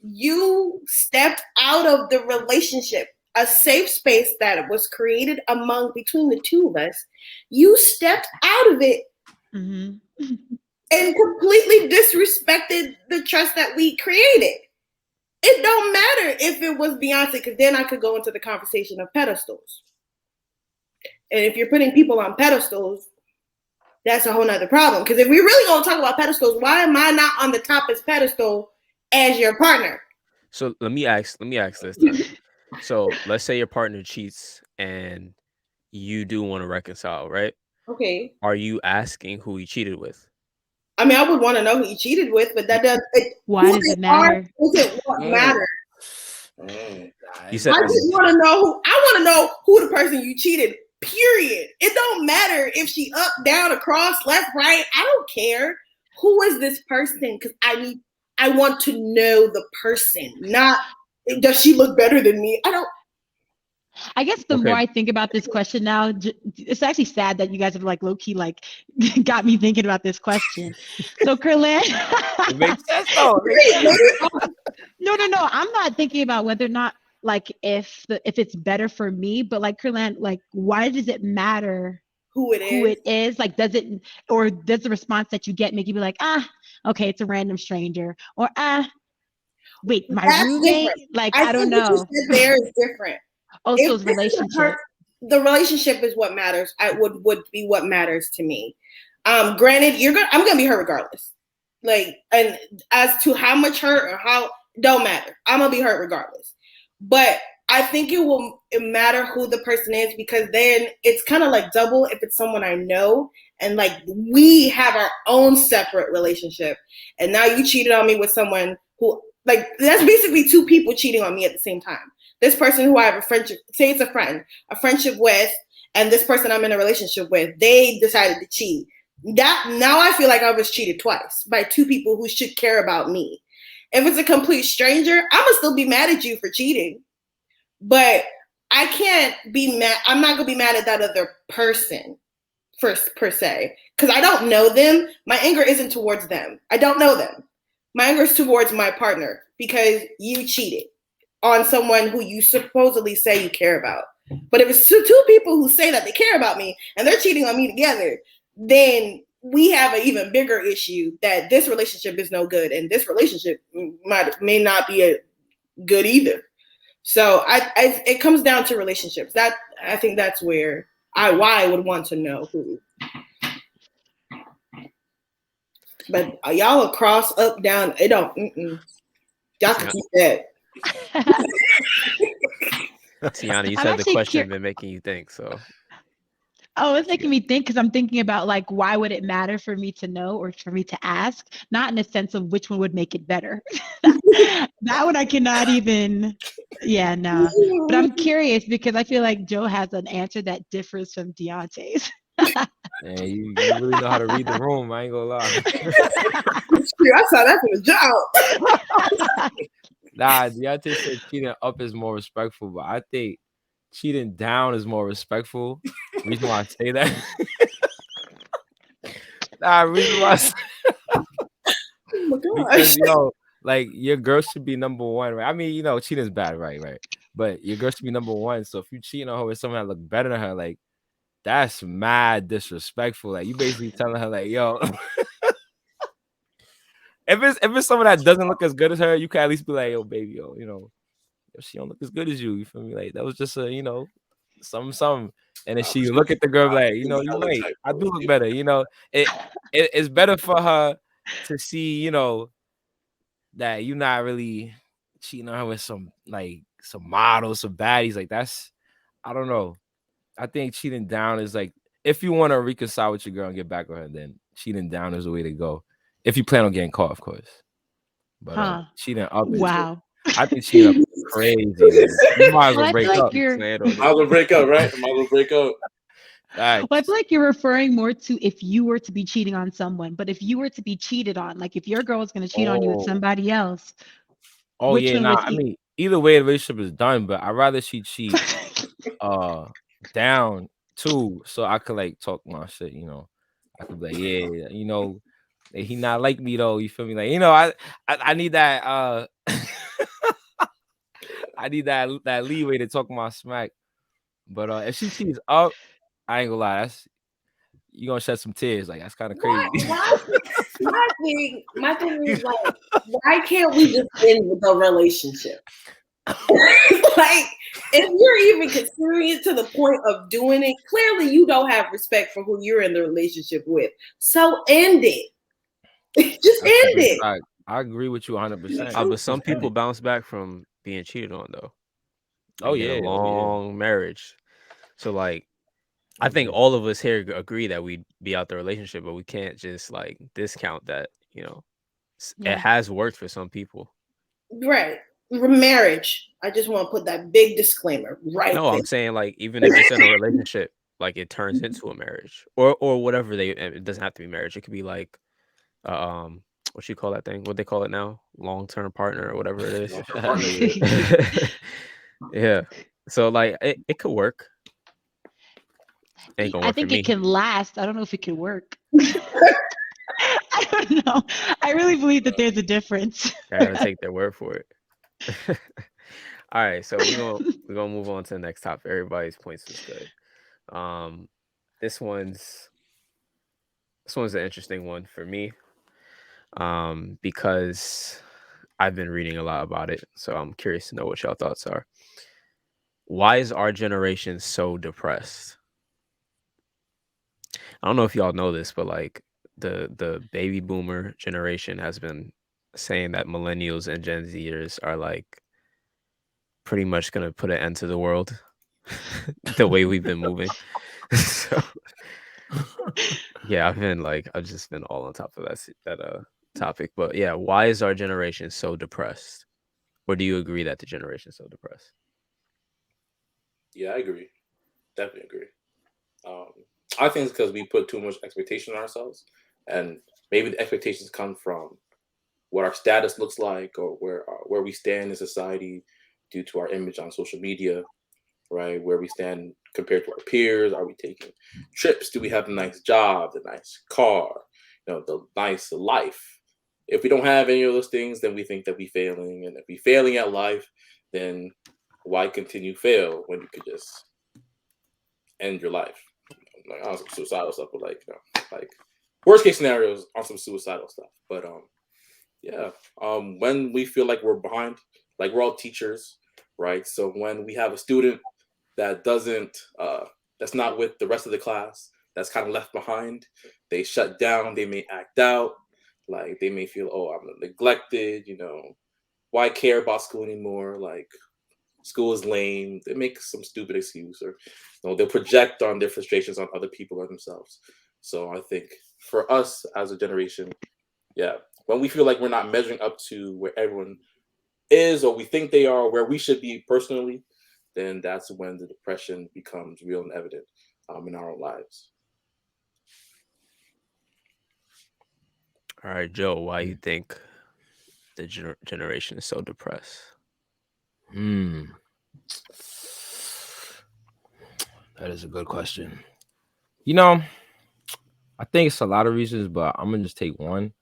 you stepped out of the relationship, a safe space that was created between the two of us. You stepped out of it Mm-hmm. and completely disrespected the trust that we created. It don't matter if it was Beyonce, because then I could go into the conversation of pedestals. And if you're putting people on pedestals, that's a whole nother problem. Because if we really gonna talk about pedestals, why am I not on the toppest pedestal as your partner? So let me ask this then. So let's say your partner cheats and you do want to reconcile, right? Okay. Are you asking who he cheated with? I mean, I would want to know who he cheated with, but that doesn't. Why does it matter? Doesn't what matter? You said I just want to know. I want to know who the person you cheated. Period. It don't matter if she up, down, across, left, right. I don't care. Who is this person? Because I want to know the person. Not does she look better than me? I don't. I guess the more I think about this question now, it's actually sad that you guys have like low key like got me thinking about this question. So Curlan, it makes sense though. No. I'm not thinking about whether or not like if it's better for me, but like Curlan, like why does it matter who it is? Like does it, or does the response that you get make you be like, okay, it's a random stranger, or wait, my roommate? Different. Like I don't know. What you said there is different. Also, relationship. The relationship is what matters. I would be what matters to me. Granted, I'm gonna be hurt regardless. Like, and as to how much hurt or how, don't matter. I'm gonna be hurt regardless. But I think it matter who the person is, because then it's kind of like double if it's someone I know and like we have our own separate relationship. And now you cheated on me with someone who, like, that's basically two people cheating on me at the same time. This person who I have a friendship, say it's a friendship with, and this person I'm in a relationship with, they decided to cheat. That now I feel like I was cheated twice by two people who should care about me. If it's a complete stranger, I'm gonna still be mad at you for cheating, but I can't be mad. I'm not gonna be mad at that other person per se, because I don't know them. My anger isn't towards them. I don't know them. My anger is towards my partner because you cheated on someone who you supposedly say you care about. But if it's two people who say that they care about me and they're cheating on me together, then we have an even bigger issue that this relationship is no good, and this relationship may not be good either. So it comes down to relationships. That I think that's why I would want to know who. But y'all across, up, down, it don't. Y'all can keep that. Tiana, you said the question been making you think, so. Oh, it's making me think because I'm thinking about like, why would it matter for me to know or for me to ask? Not in a sense of which one would make it better. That one I cannot even. Yeah, no. But I'm curious because I feel like Joe has an answer that differs from Deontay's. Man, you really know how to read the room. I ain't gonna lie. I saw that from the job. Nah, Deontay said cheating up is more respectful, but I think cheating down is more respectful. Reason why I say that. Reason why I say oh my gosh. Because like your girl should be number one, right? I mean, cheating is bad, right? But your girl should be number one. So if you cheating on her with someone that look better than her, like that's mad disrespectful. Like you basically telling her, like, yo, if it's someone that doesn't look as good as her, you can at least be like, yo, baby, she don't look as good as you. You feel me? Like that was just a, something. And then she look at the girl like, you're right. I do look better. It's better for her to see, that you're not really cheating on her with some models, some baddies. Like that's, I don't know. I think cheating down is like, if you want to reconcile with your girl and get back on her, then cheating down is the way to go. If you plan on getting caught, of course. But cheating up is, Wow. I think cheating up is crazy. Like, you might as Well, well I break feel like up. you're. Plan Might on as well it. break up, right? Might as well break up. Well, I Facts. feel like you're referring more to if you were to be cheating on someone, but if you were to be cheated on, like if your girl was going to cheat on you with Oh, somebody else, oh which yeah. one Nah, was I he? mean, either way, the relationship is done. But I'd rather she cheat down too, so I could like talk my shit. I could be like, yeah, he not like me though. You feel me? Like, I need that. I need that leeway to talk my smack. But if she cheats up, I ain't gonna lie. You gonna shed some tears. Like, that's kind of crazy. My thing is like, why can't we just end the relationship? Like, if you're even considering it to the point of doing it, clearly you don't have respect for who you're in the relationship with. So end it. Just That's a end big it. fact. I agree with you 100%. But some Just end people it. bounce back from being cheated on though. Oh Like in a yeah, oh yeah. long marriage. So like I Oh think yeah. all of us here agree that we'd be out the relationship, but we can't just like discount that, it Yeah. has worked for some people. Right. Marriage. I just want to put that big disclaimer right No, there. I'm saying like even if it's in a relationship, like it turns into a marriage or whatever it doesn't have to be marriage. It could be like what you call that thing? What they call it now? Long-term partner or whatever it is. Long-term partnership. Yeah. So like it could work. Ain't gonna I work for think it me. can last. I don't know if it can work. I don't know. I really believe that there's a difference. I gotta take their word for it. All right, so we're gonna move on to the next topic. Everybody's points was good. Um, this one's an interesting one for me. Because I've been reading a lot about it, so I'm curious to know what y'all thoughts are. Why is our generation so depressed? I don't know if y'all know this, but like the baby boomer generation has been saying that millennials and Gen Zers are like pretty much gonna put an end to the world the way we've been moving. So yeah, I've just been all on top of that topic. But yeah, why is our generation so depressed? Or do you agree that the generation is so depressed? Yeah, I agree. Definitely agree. I think it's because we put too much expectation on ourselves, and maybe the expectations come from what our status looks like or where we stand in society due to our image on social media, right? Where we stand compared to our peers. Are we taking trips? Do we have a nice job, the nice car, the nice life? If we don't have any of those things, then we think that we're failing. And if we're failing at life, then why continue fail when you could just end your life? Like on some suicidal stuff, but like worst case scenarios on some suicidal stuff. But yeah, when we feel like we're behind, like we're all teachers, right? So when we have a student that doesn't that's not with the rest of the class, that's kind of left behind, they shut down, they may act out, like they may feel, oh, I'm neglected, why care about school anymore, like school is lame, they make some stupid excuse, or they'll project on their frustrations on other people or themselves. So I think for us as a generation, yeah, when we feel like we're not measuring up to where everyone is or we think they are, where we should be personally, then that's when the depression becomes real and evident in our own lives. All right, Joe, why you think the generation is so depressed? That is a good question. I think it's a lot of reasons, but I'm gonna just take one.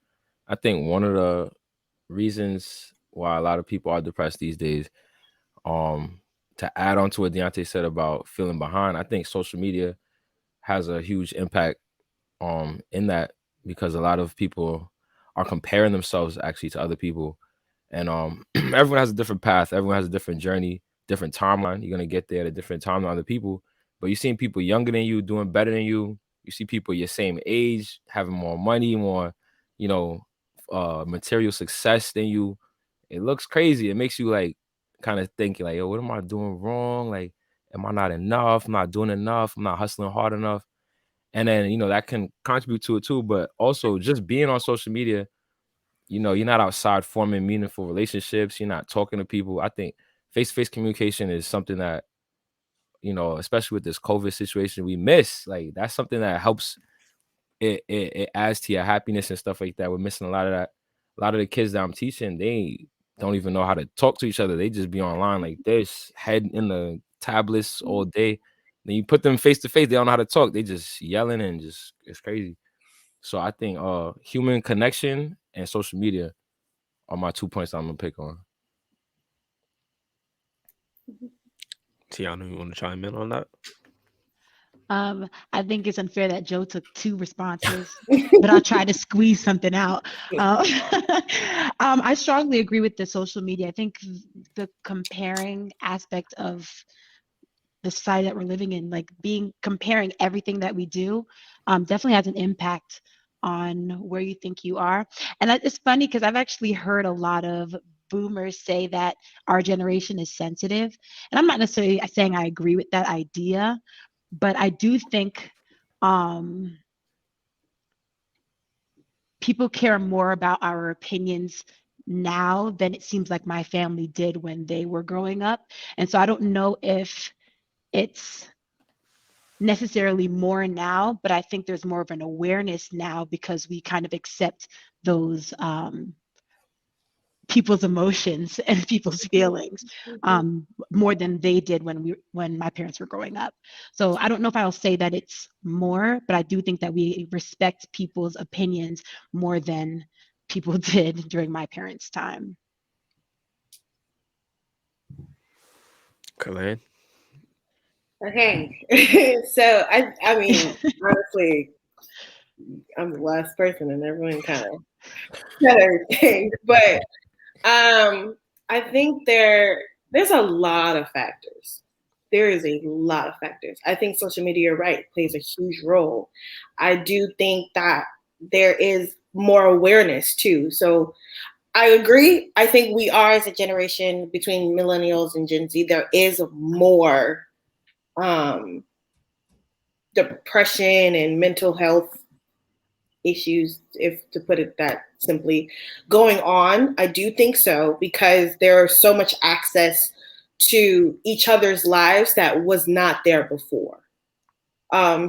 I think one of the reasons why a lot of people are depressed these days, to add on to what Deontay said about feeling behind, I think social media has a huge impact in that, because a lot of people are comparing themselves actually to other people, and everyone has a different path, everyone has a different journey, different timeline. You're gonna get there at a different time than other people, but you're seeing people younger than you doing better than you. You see people your same age having more money, more you know material success than you. It looks crazy. It makes you like kind of thinking like, yo, what am I doing wrong? Like, am I not enough? I'm not doing enough. I'm not hustling hard enough. And then, that can contribute to it too. But also just being on social media, you're not outside forming meaningful relationships. You're not talking to people. I think face-to-face communication is something that, especially with this COVID situation, we miss. Like, that's something that helps. It adds to your happiness and stuff like that. We're missing a lot of that. A lot of the kids that I'm teaching, they don't even know how to talk to each other. They just be online like this, head in the tablets all day. Then you put them face to face, they don't know how to talk. They just yelling and just, it's crazy. So I think human connection and social media are my 2 points I'm gonna pick on. Tiana, you want to chime in on that? I think it's unfair that Joe took 2 responses, but I'll try to squeeze something out. I strongly agree with the social media. I think the comparing aspect of the society that we're living in, like comparing everything that we do, definitely has an impact on where you think you are. And it's funny because I've actually heard a lot of boomers say that our generation is sensitive. And I'm not necessarily saying I agree with that idea, but I do think people care more about our opinions now than it seems like my family did when they were growing up. And so I don't know if it's necessarily more now, but I think there's more of an awareness now because we kind of accept those people's emotions and people's feelings more than they did when my parents were growing up. So I don't know if I'll say that it's more, but I do think that we respect people's opinions more than people did during my parents' time. Kalen? Okay. So I mean, honestly, I'm the last person and everyone kind of said everything. But I think there's a lot of factors. There is a lot of factors. I think social media, you're right, plays a huge role. I do think that there is more awareness too. So I agree. I think we are, as a generation between millennials and Gen Z, there is more depression and mental health issues, if to put it that simply, going on. I do think so, because there's so much access to each other's lives that was not there before.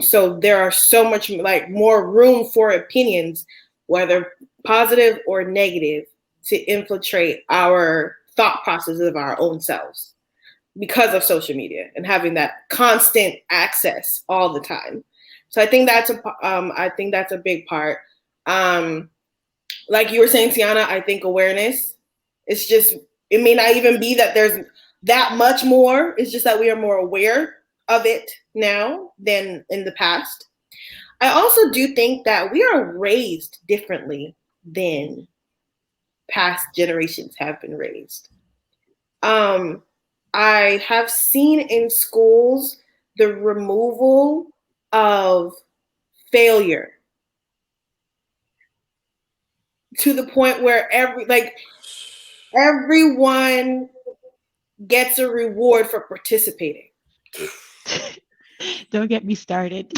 So there are so much more room for opinions, whether positive or negative, to infiltrate our thought processes of our own selves because of social media and having that constant access all the time. So I think that's a big part. Like you were saying, Tiana, I think awareness. It may not even be that there's that much more. It's just that we are more aware of it now than in the past. I also do think that we are raised differently than past generations have been raised. I have seen in schools the removal of failure to the point where everyone gets a reward for participating. Don't get me started.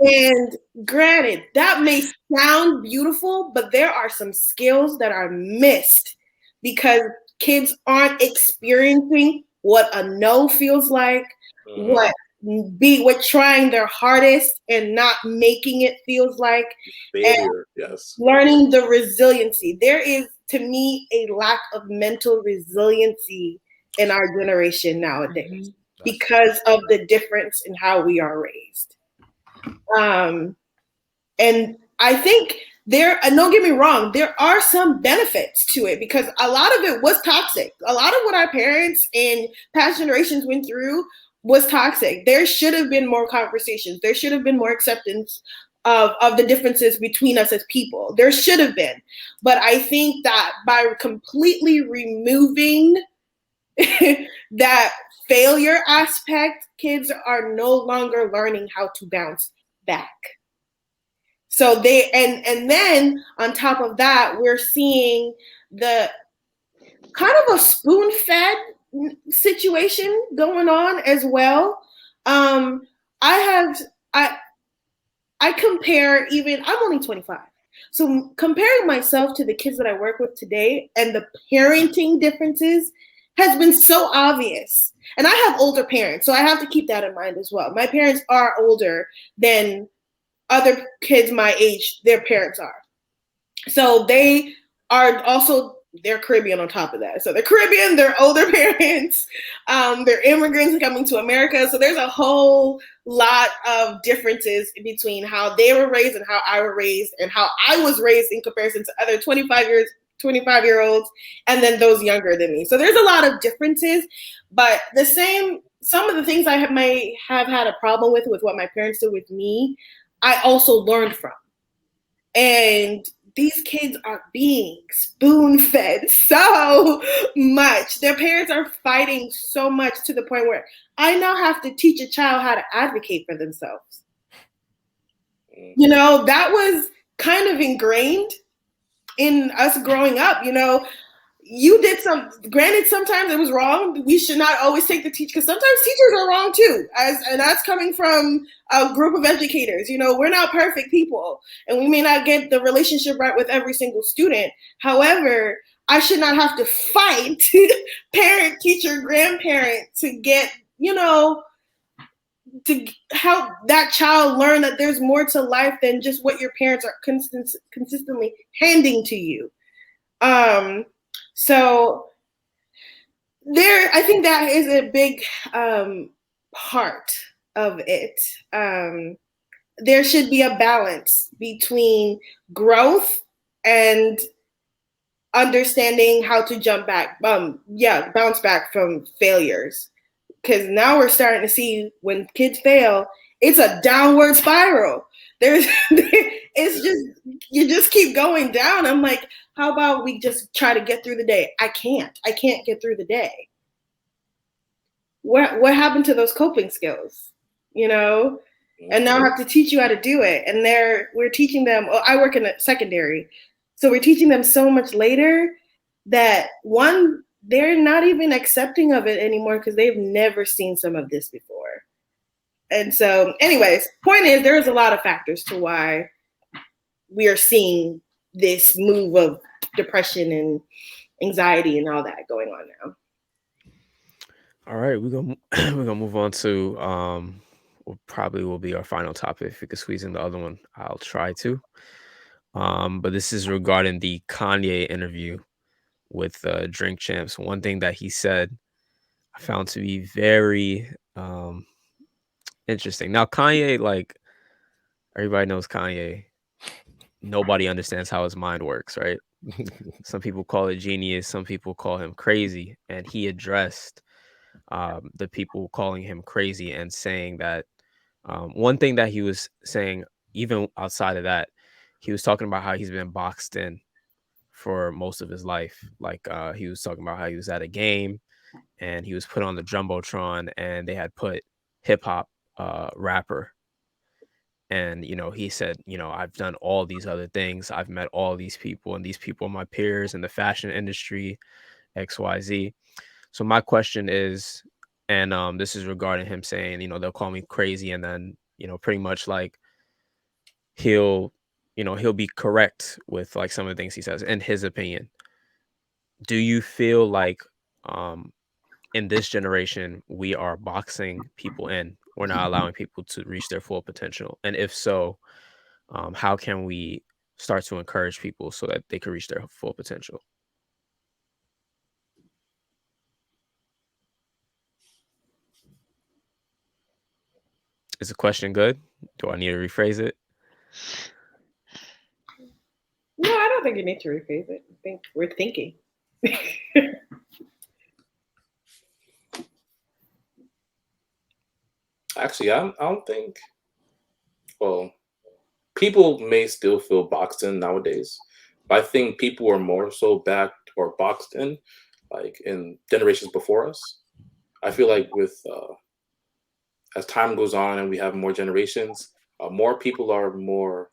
And granted, that may sound beautiful, but there are some skills that are missed because kids aren't experiencing what a no feels like, what trying their hardest and not making it feels like, failure, yes. Learning the resiliency. There is, to me, a lack of mental resiliency in our generation nowadays because of the difference in how we are raised. And I think and don't get me wrong, there are some benefits to it because a lot of it was toxic. A lot of what our parents and past generations went through was toxic. There should have been more conversations. There should have been more acceptance of the differences between us as people. There should have been. But I think that by completely removing that failure aspect, kids are no longer learning how to bounce back. So and then on top of that, we're seeing the kind of a spoon-fed situation going on as well. I compare, even I'm only 25. So comparing myself to the kids that I work with today and the parenting differences has been so obvious. And I have older parents, so I have to keep that in mind as well. My parents are older than other kids my age, their parents are. So they are also, they're Caribbean on top of that. So they're Caribbean, they're older parents, they're immigrants coming to America. So there's a whole lot of differences between how they were raised and how I were raised and how I was raised in comparison to other 25-year-olds, and then those younger than me. So there's a lot of differences, but some of the things I may have had a problem with what my parents did with me, I also learned from. And these kids are being spoon-fed so much. Their parents are fighting so much to the point where I now have to teach a child how to advocate for themselves. You know, that was kind of ingrained in us growing up. You know, you did granted, sometimes it was wrong. We should not always take the teach, because sometimes teachers are wrong too. And that's coming from a group of educators. You know, we're not perfect people, and we may not get the relationship right with every single student. However, I should not have to fight parent, teacher, grandparent to get, you know, to help that child learn that there's more to life than just what your parents are consistently handing to you. So I think that is a big part of it. There should be a balance between growth and understanding how to bounce back from failures. Because now we're starting to see when kids fail, it's a downward spiral. It's just, you just keep going down. I'm like, how about we just try to get through the day? I can't get through the day. What happened to those coping skills? You know, and now I have to teach you how to do it. And we're teaching them. Well, I work in a secondary, so we're teaching them so much later that they're not even accepting of it anymore because they've never seen some of this before. And so, anyways, point is, there's a lot of factors to why we are seeing this move of depression and anxiety and all that going on now. All right, we're gonna move on to what probably will be our final topic. If we could squeeze in the other one, I'll try to. But this is regarding the Kanye interview with Drink Champs. One thing that he said I found to be very interesting. Now, Kanye, like, everybody knows Kanye. Nobody understands how his mind works, right? Some people call it genius. Some people call him crazy. And he addressed the people calling him crazy and saying that one thing that he was saying, even outside of that, he was talking about how he's been boxed in for most of his life. Like he was talking about how he was at a game and he was put on the jumbotron and they had put hip hop rapper. And, you know, he said, you know, I've done all these other things. I've met all these people, and these people are my peers in the fashion industry, XYZ. So my question is, and this is regarding him saying, you know, they'll call me crazy, and then, you know, pretty much like he'll be correct with like some of the things he says in his opinion. Do you feel like in this generation we are boxing people in? We're not allowing people to reach their full potential. And if so, how can we start to encourage people so that they can reach their full potential? Is the question good? Do I need to rephrase it? No, I don't think you need to rephrase it. I think we're thinking. Actually, I don't think. Well, people may still feel boxed in nowadays, but I think people are more so backed or boxed in, like in generations before us. I feel like with as time goes on and we have more generations, more people are more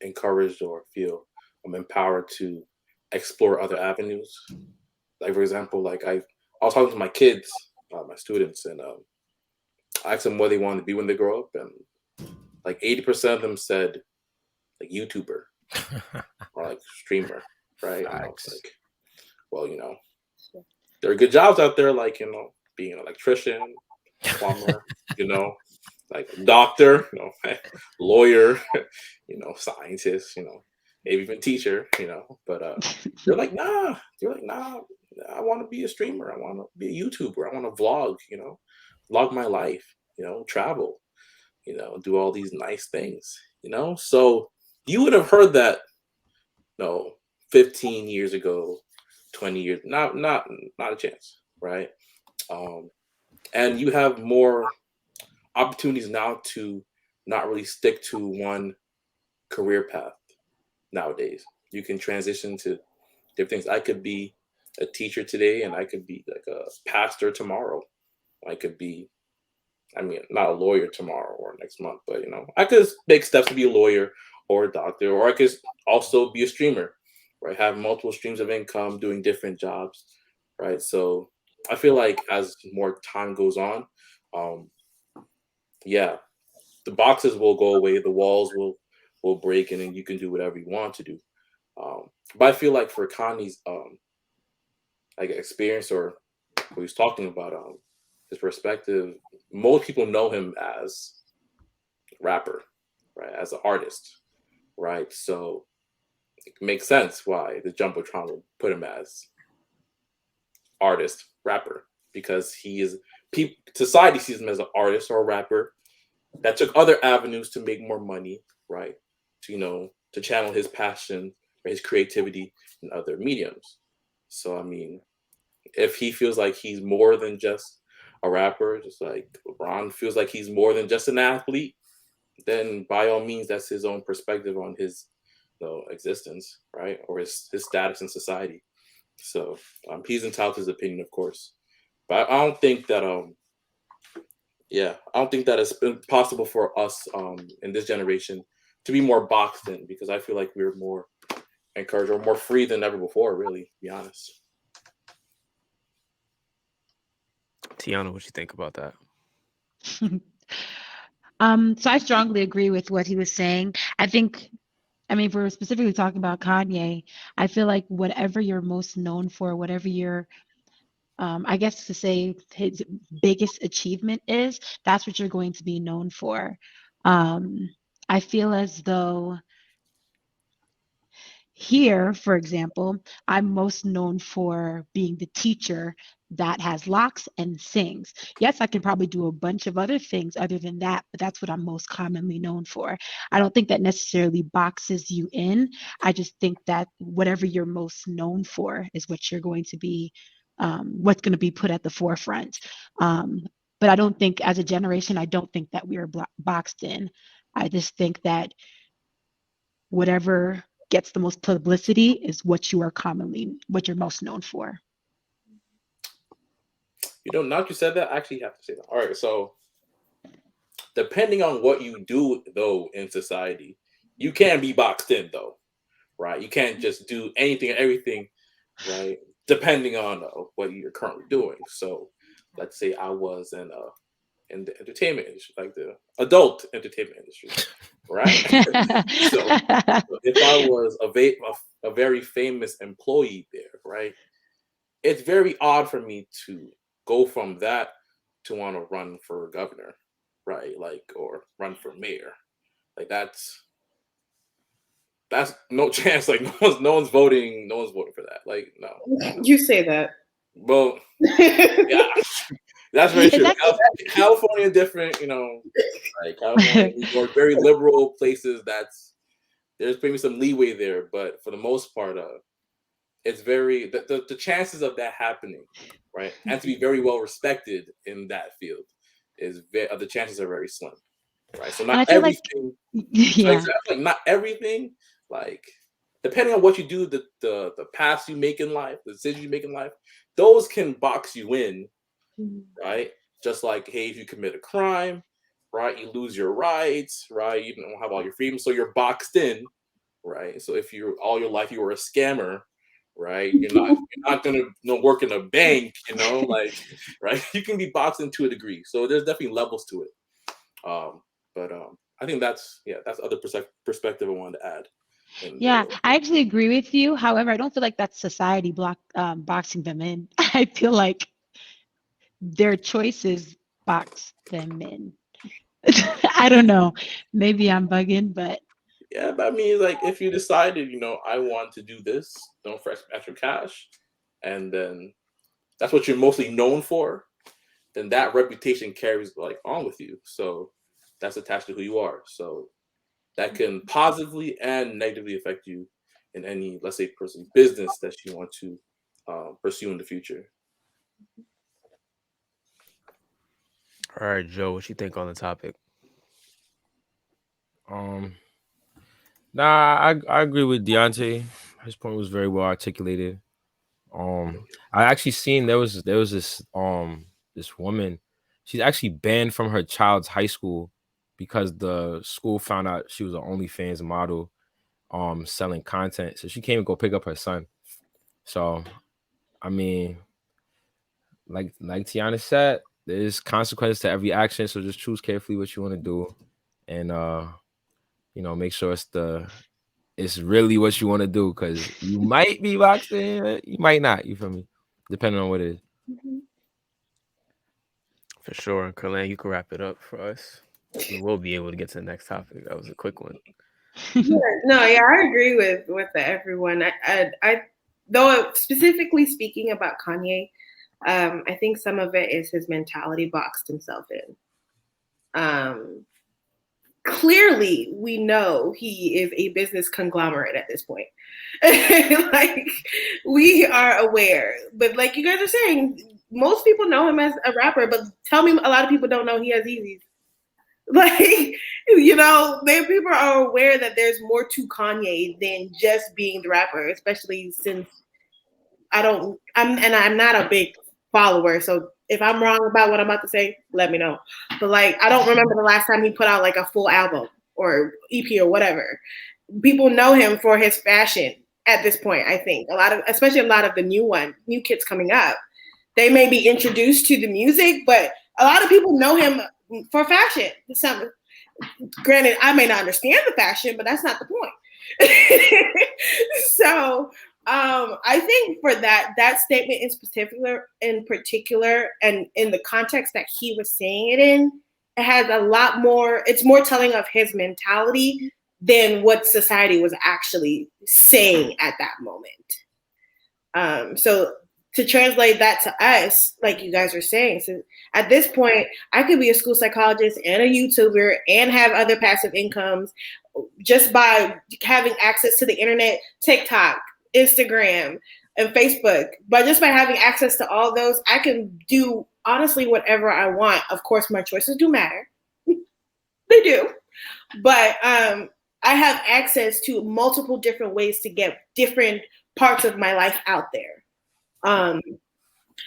encouraged or feel empowered to explore other avenues. Like for example, like I was talking to my kids, my students, and I asked them what they wanted to be when they grow up, and like 80% of them said like YouTuber or like streamer, right? And I was like, well, there are good jobs out there, like being an electrician, plumber, like doctor, lawyer, scientist, maybe even teacher, but they're like, nah, I want to be a streamer. I want to be a YouTuber. I want to vlog, vlog my life, travel, do all these nice things, So you would have heard that, 15 years ago, 20 years, not a chance, right? And you have more opportunities now to not really stick to one career path nowadays. You can transition to different things. I could be a teacher today, and I could be like a pastor tomorrow. I could be, not a lawyer tomorrow or next month, but I could make steps to be a lawyer or a doctor, or I could also be a streamer, right? Have multiple streams of income doing different jobs, right? So I feel like as more time goes on, yeah, the boxes will go away, the walls will break, and then you can do whatever you want to do. But I feel like for Kanye's like experience or what he's talking about, his perspective, most people know him as rapper, right? As an artist, right? So it makes sense why the Jumbotron will put him as artist, rapper, because he is society sees him as an artist or a rapper that took other avenues to make more money, right? To channel his passion or his creativity in other mediums. So if he feels like he's more than just a rapper, just like LeBron feels like he's more than just an athlete, then by all means, that's his own perspective on his existence, right? Or his status in society. So he's entitled to his opinion, of course. But I don't think that I don't think that it's been possible for us in this generation to be more boxed in, because I feel like we're more encouraged or more free than ever before, really, to be honest. Tiana, what you think about that? So I strongly agree with what he was saying. If we're specifically talking about Kanye, I feel like whatever you're most known for, whatever you're, I guess to say his biggest achievement is, that's what you're going to be known for. I feel as though here, for example, I'm most known for being the teacher that has locks and sings. Yes, I can probably do a bunch of other things other than that, but that's what I'm most commonly known for. I don't think that necessarily boxes you in. I just think that whatever you're most known for is what you're going to be, what's going to be put at the forefront. But I don't think, as a generation, I don't think that we are boxed in. I just think that whatever gets the most publicity is what you're most known for. Now that you said that, I actually have to say that. All right, so depending on what you do though in society, you can be boxed in though, right? You can't just do anything and everything, right? Depending on what you're currently doing. So let's say I was in the entertainment industry, like the adult entertainment industry, right? So if I was a very famous employee there, right? It's very odd for me to go from that to want to run for governor, right? Like, or run for mayor. Like that's no chance. Like no one's voting for that. Like no. You say that. Well, yeah, that's very true. Exactly. California different, like California, New York, very liberal places. There's maybe some leeway there, but for the most part, it's very the chances of that happening, right, and to be very well respected in that field the chances are very slim, right? So And I not feel like, everything. So yeah, exactly, like not everything. Like depending on what you do, the paths you make in life, the decisions you make in life, those can box you in, right? Just like, hey, if you commit a crime, right, you lose your rights, right? You don't have all your freedoms, so you're boxed in, right? So if you're all your life you were a scammer, right? You're not gonna work in a bank, like right. You can be boxed in to a degree, so there's definitely levels to it. But I think that's other perspective I wanted to add. Yeah, I actually agree with you. However, I don't feel like that's society boxing them in. I feel like their choices box them in. I don't know. Maybe I'm bugging, but yeah, but I mean, like if you decided, I want to do this, for extra cash, and then that's what you're mostly known for, then that reputation carries like on with you. So that's attached to who you are. So that can positively and negatively affect you in any, let's say, person's business that you want to pursue in the future. All right, Joe, what you think on the topic? Nah, I agree with Deontay. His point was very well articulated. I actually seen there was this this woman. She's actually banned from her child's high school because the school found out she was an OnlyFans model selling content. So she came and go pick up her son. So I mean, like Tiana said, there's consequences to every action. So just choose carefully what you want to do, and make sure it's really what you want to do, because you might be boxed in, you might not. You feel me? Depending on what it is. For sure. And Kerlan, you can wrap it up for us. We will be able to get to the next topic. That was a quick one. No, yeah, I agree with everyone. I though specifically speaking about Kanye, I think some of it is his mentality boxed himself in. Clearly, we know he is a business conglomerate at this point. Like, we are aware, but like you guys are saying, most people know him as a rapper, but tell me a lot of people don't know he has Yeezys. Like, people are aware that there's more to Kanye than just being the rapper, especially since I'm not a big follower. So if I'm wrong about what I'm about to say, let me know. But like, I don't remember the last time he put out like a full album or EP or whatever. People know him for his fashion at this point. I think especially a lot of the new kids coming up, they may be introduced to the music, but a lot of people know him for fashion. Granted, I may not understand the fashion, but that's not the point. So I think for that statement in particular, and in the context that he was saying it in, it has a lot more. It's more telling of his mentality than what society was actually saying at that moment. So to translate that to us, like you guys are saying, so at this point, I could be a school psychologist and a YouTuber and have other passive incomes just by having access to the internet, TikTok, Instagram, and Facebook. But just by having access to all those, I can do honestly whatever I want. Of course, my choices do matter. They do. But I have access to multiple different ways to get different parts of my life out there.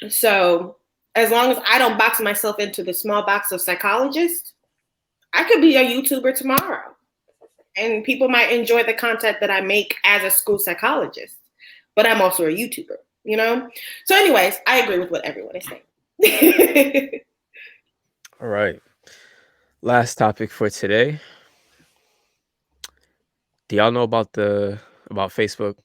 So as long as I don't box myself into the small box of psychologist, I could be a YouTuber tomorrow. And people might enjoy the content that I make as a school psychologist. But I'm also a YouTuber, So anyways, I agree with what everyone is saying. All right. Last topic for today. Do y'all know about Facebook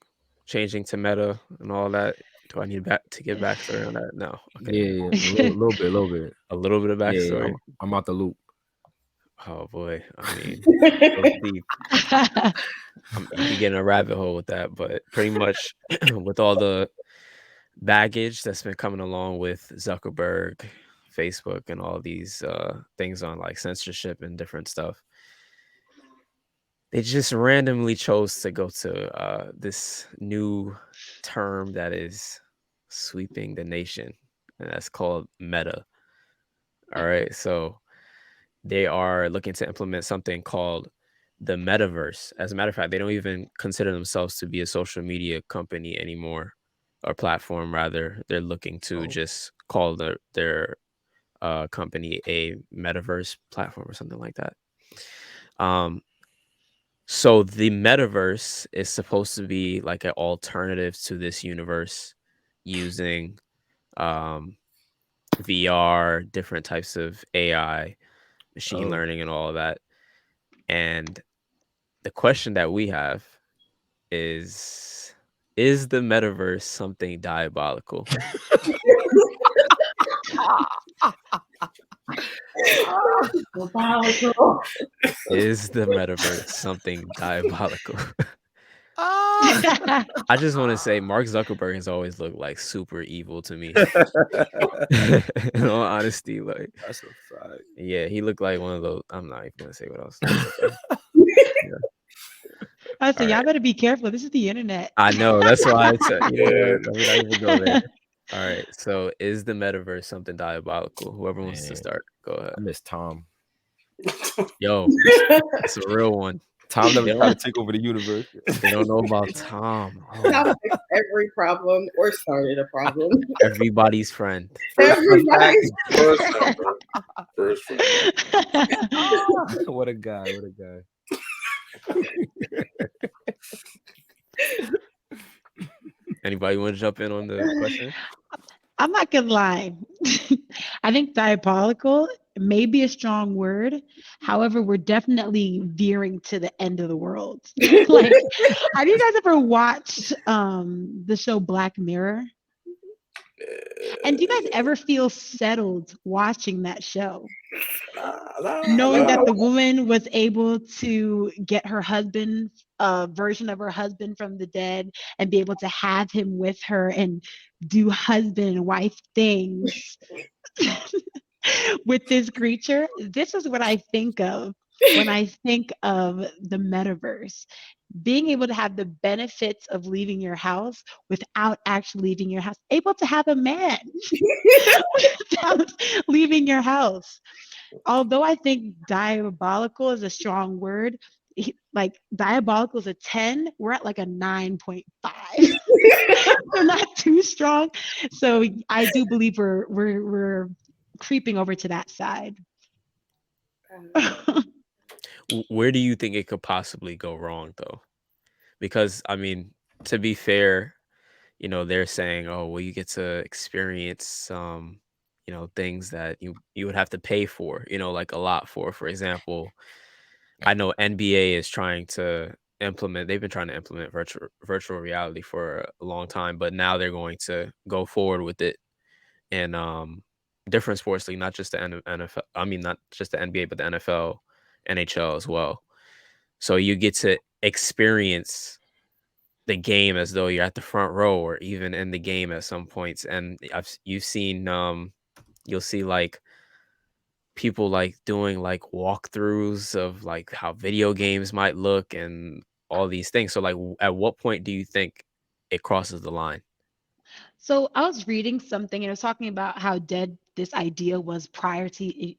changing to Meta and all that? Do I need to get backstory on that? No. Okay. Yeah, a little bit. A little bit of Yeah, backstory. I'm out the loop. Oh boy. I mean, so deep. You could get in a rabbit hole with that, but pretty much with all the baggage that's been coming along with Zuckerberg, Facebook, and all these things on like censorship and different stuff, they just randomly chose to go to this new term that is sweeping the nation, and that's called Meta. All right, so they are looking to implement something called the Metaverse. As a matter of fact, they don't even consider themselves to be a social media company anymore, or platform rather. They're looking to just call their company a Metaverse platform or something like that. So the metaverse is supposed to be like an alternative to this universe using um, VR, different types of AI, machine Oh. learning, and all of that. And the question that we have is the metaverse something diabolical? Diabolical. Is the metaverse something diabolical? Ah. I just want to say Mark Zuckerberg has always looked like super evil to me. In all honesty, like, That's a fact. yeah, he looked like one of those. I'm not even gonna say what else. Okay. Yeah. I said, All y'all right. better be careful. This is the internet. I know. That's why it's you know Yeah. what? Let me not even go there. All right. So is the metaverse something diabolical? Whoever wants to Man, start, go ahead. I miss Tom. Yo, it's a real one. Tom never They tried to don't, take over the universe. they don't know about Tom. Oh, Tom fixed every problem or started a problem. everybody's friend. First Everybody. first friend, bro. First friend. What a guy. What a guy. Anybody want to jump in on the question? I'm not gonna lie. I think diabolical may be a strong word. However, we're definitely veering to the end of the world. Like, have you guys ever watched the show Black Mirror? And do you guys ever feel settled watching that show? Knowing that the woman was able to get her husband, a version of her husband from the dead, and be able to have him with her and do husband and wife things with this creature. This is what I think of when I think of the metaverse. Being able to have the benefits of leaving your house without actually leaving your house, able to have a man without leaving your house. Although I think diabolical is a strong word, like diabolical is a 10, we're at like a 9.5. They're not too strong. So I do believe we're creeping over to that side. Where do you think it could possibly go wrong, though? Because I mean, to be fair, they're saying, oh, well, you get to experience some, things that you would have to pay for, like a lot for. For example, I know NBA is trying to implement. They've been trying to implement virtual reality for a long time, but now they're going to go forward with it in different sports league, not just the NFL. I mean, not just the NBA, but the NFL, NHL as well. So you get to experience the game as though you're at the front row or even in the game at some points. And you've seen you'll see like people like doing like walkthroughs of like how video games might look and all these things. So like at what point do you think it crosses the line? So I was reading something and it was talking about how dead this idea was prior to it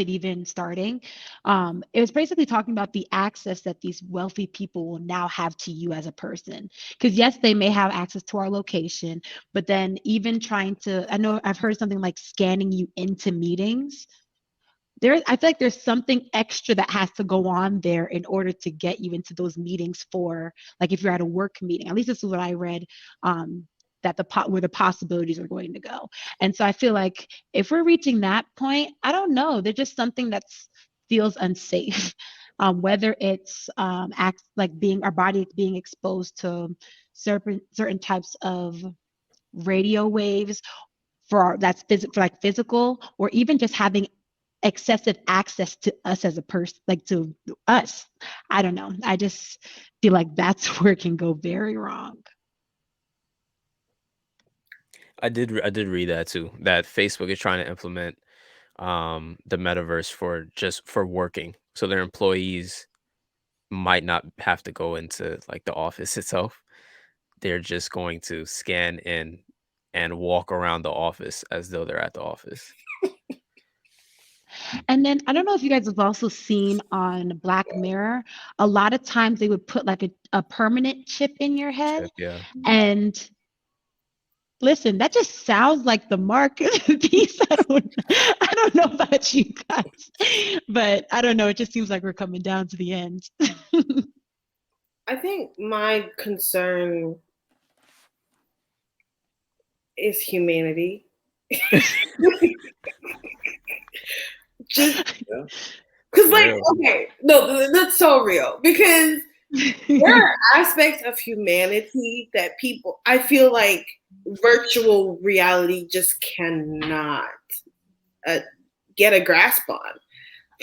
even starting. It was basically talking about the access that these wealthy people will now have to you as a person. Because yes, they may have access to our location, but then even trying to, I know I've heard something like scanning you into meetings. I feel like there's something extra that has to go on there in order to get you into those meetings for, like, if you're at a work meeting. At least this is what I read. That where the possibilities are going to go. And so I feel like if we're reaching that point, I don't know. There's just something that feels unsafe. Whether it's like being our body being exposed to certain types of radio waves for like physical, or even just having excessive access to us as a person, like to us. I don't know. I just feel like that's where it can go very wrong. I did read that too, that Facebook is trying to implement the metaverse for working. So their employees might not have to go into like the office itself. They're just going to scan in and walk around the office as though they're at the office. And then I don't know if you guys have also seen on Black Mirror, a lot of times they would put like a permanent chip in your head. Yeah. And Listen, that just sounds like the mark of the beast. I don't know about you guys, but I don't know. It just seems like we're coming down to the end. I think my concern is humanity. Just because, like, okay, no, that's so real, because there are aspects of humanity that I feel like virtual reality just cannot get a grasp on.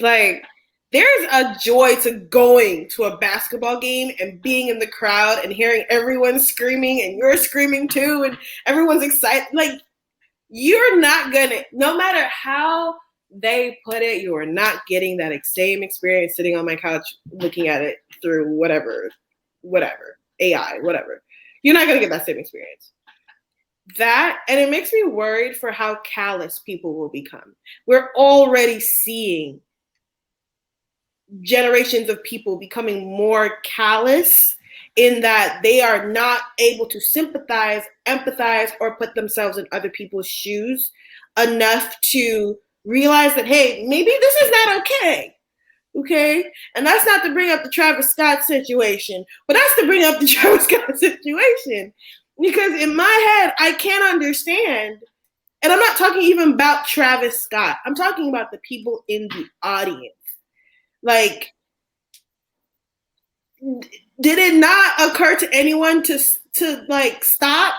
Like, there's a joy to going to a basketball game and being in the crowd and hearing everyone screaming and you're screaming too and everyone's excited. Like, you're not gonna, no matter how they put it, you are not getting that same experience sitting on my couch looking at it through whatever, AI, whatever. You're not gonna get that same experience. That, and it makes me worried for how callous people will become. We're already seeing generations of people becoming more callous in that they are not able to sympathize, empathize, or put themselves in other people's shoes enough to realize that, hey, maybe this is not okay. Okay? And that's not to bring up the Travis Scott situation, but that's to bring up the Travis Scott situation. Because in my head, I can't understand, and I'm not talking even about Travis Scott. I'm talking about the people in the audience. Like, did it not occur to anyone to like stop?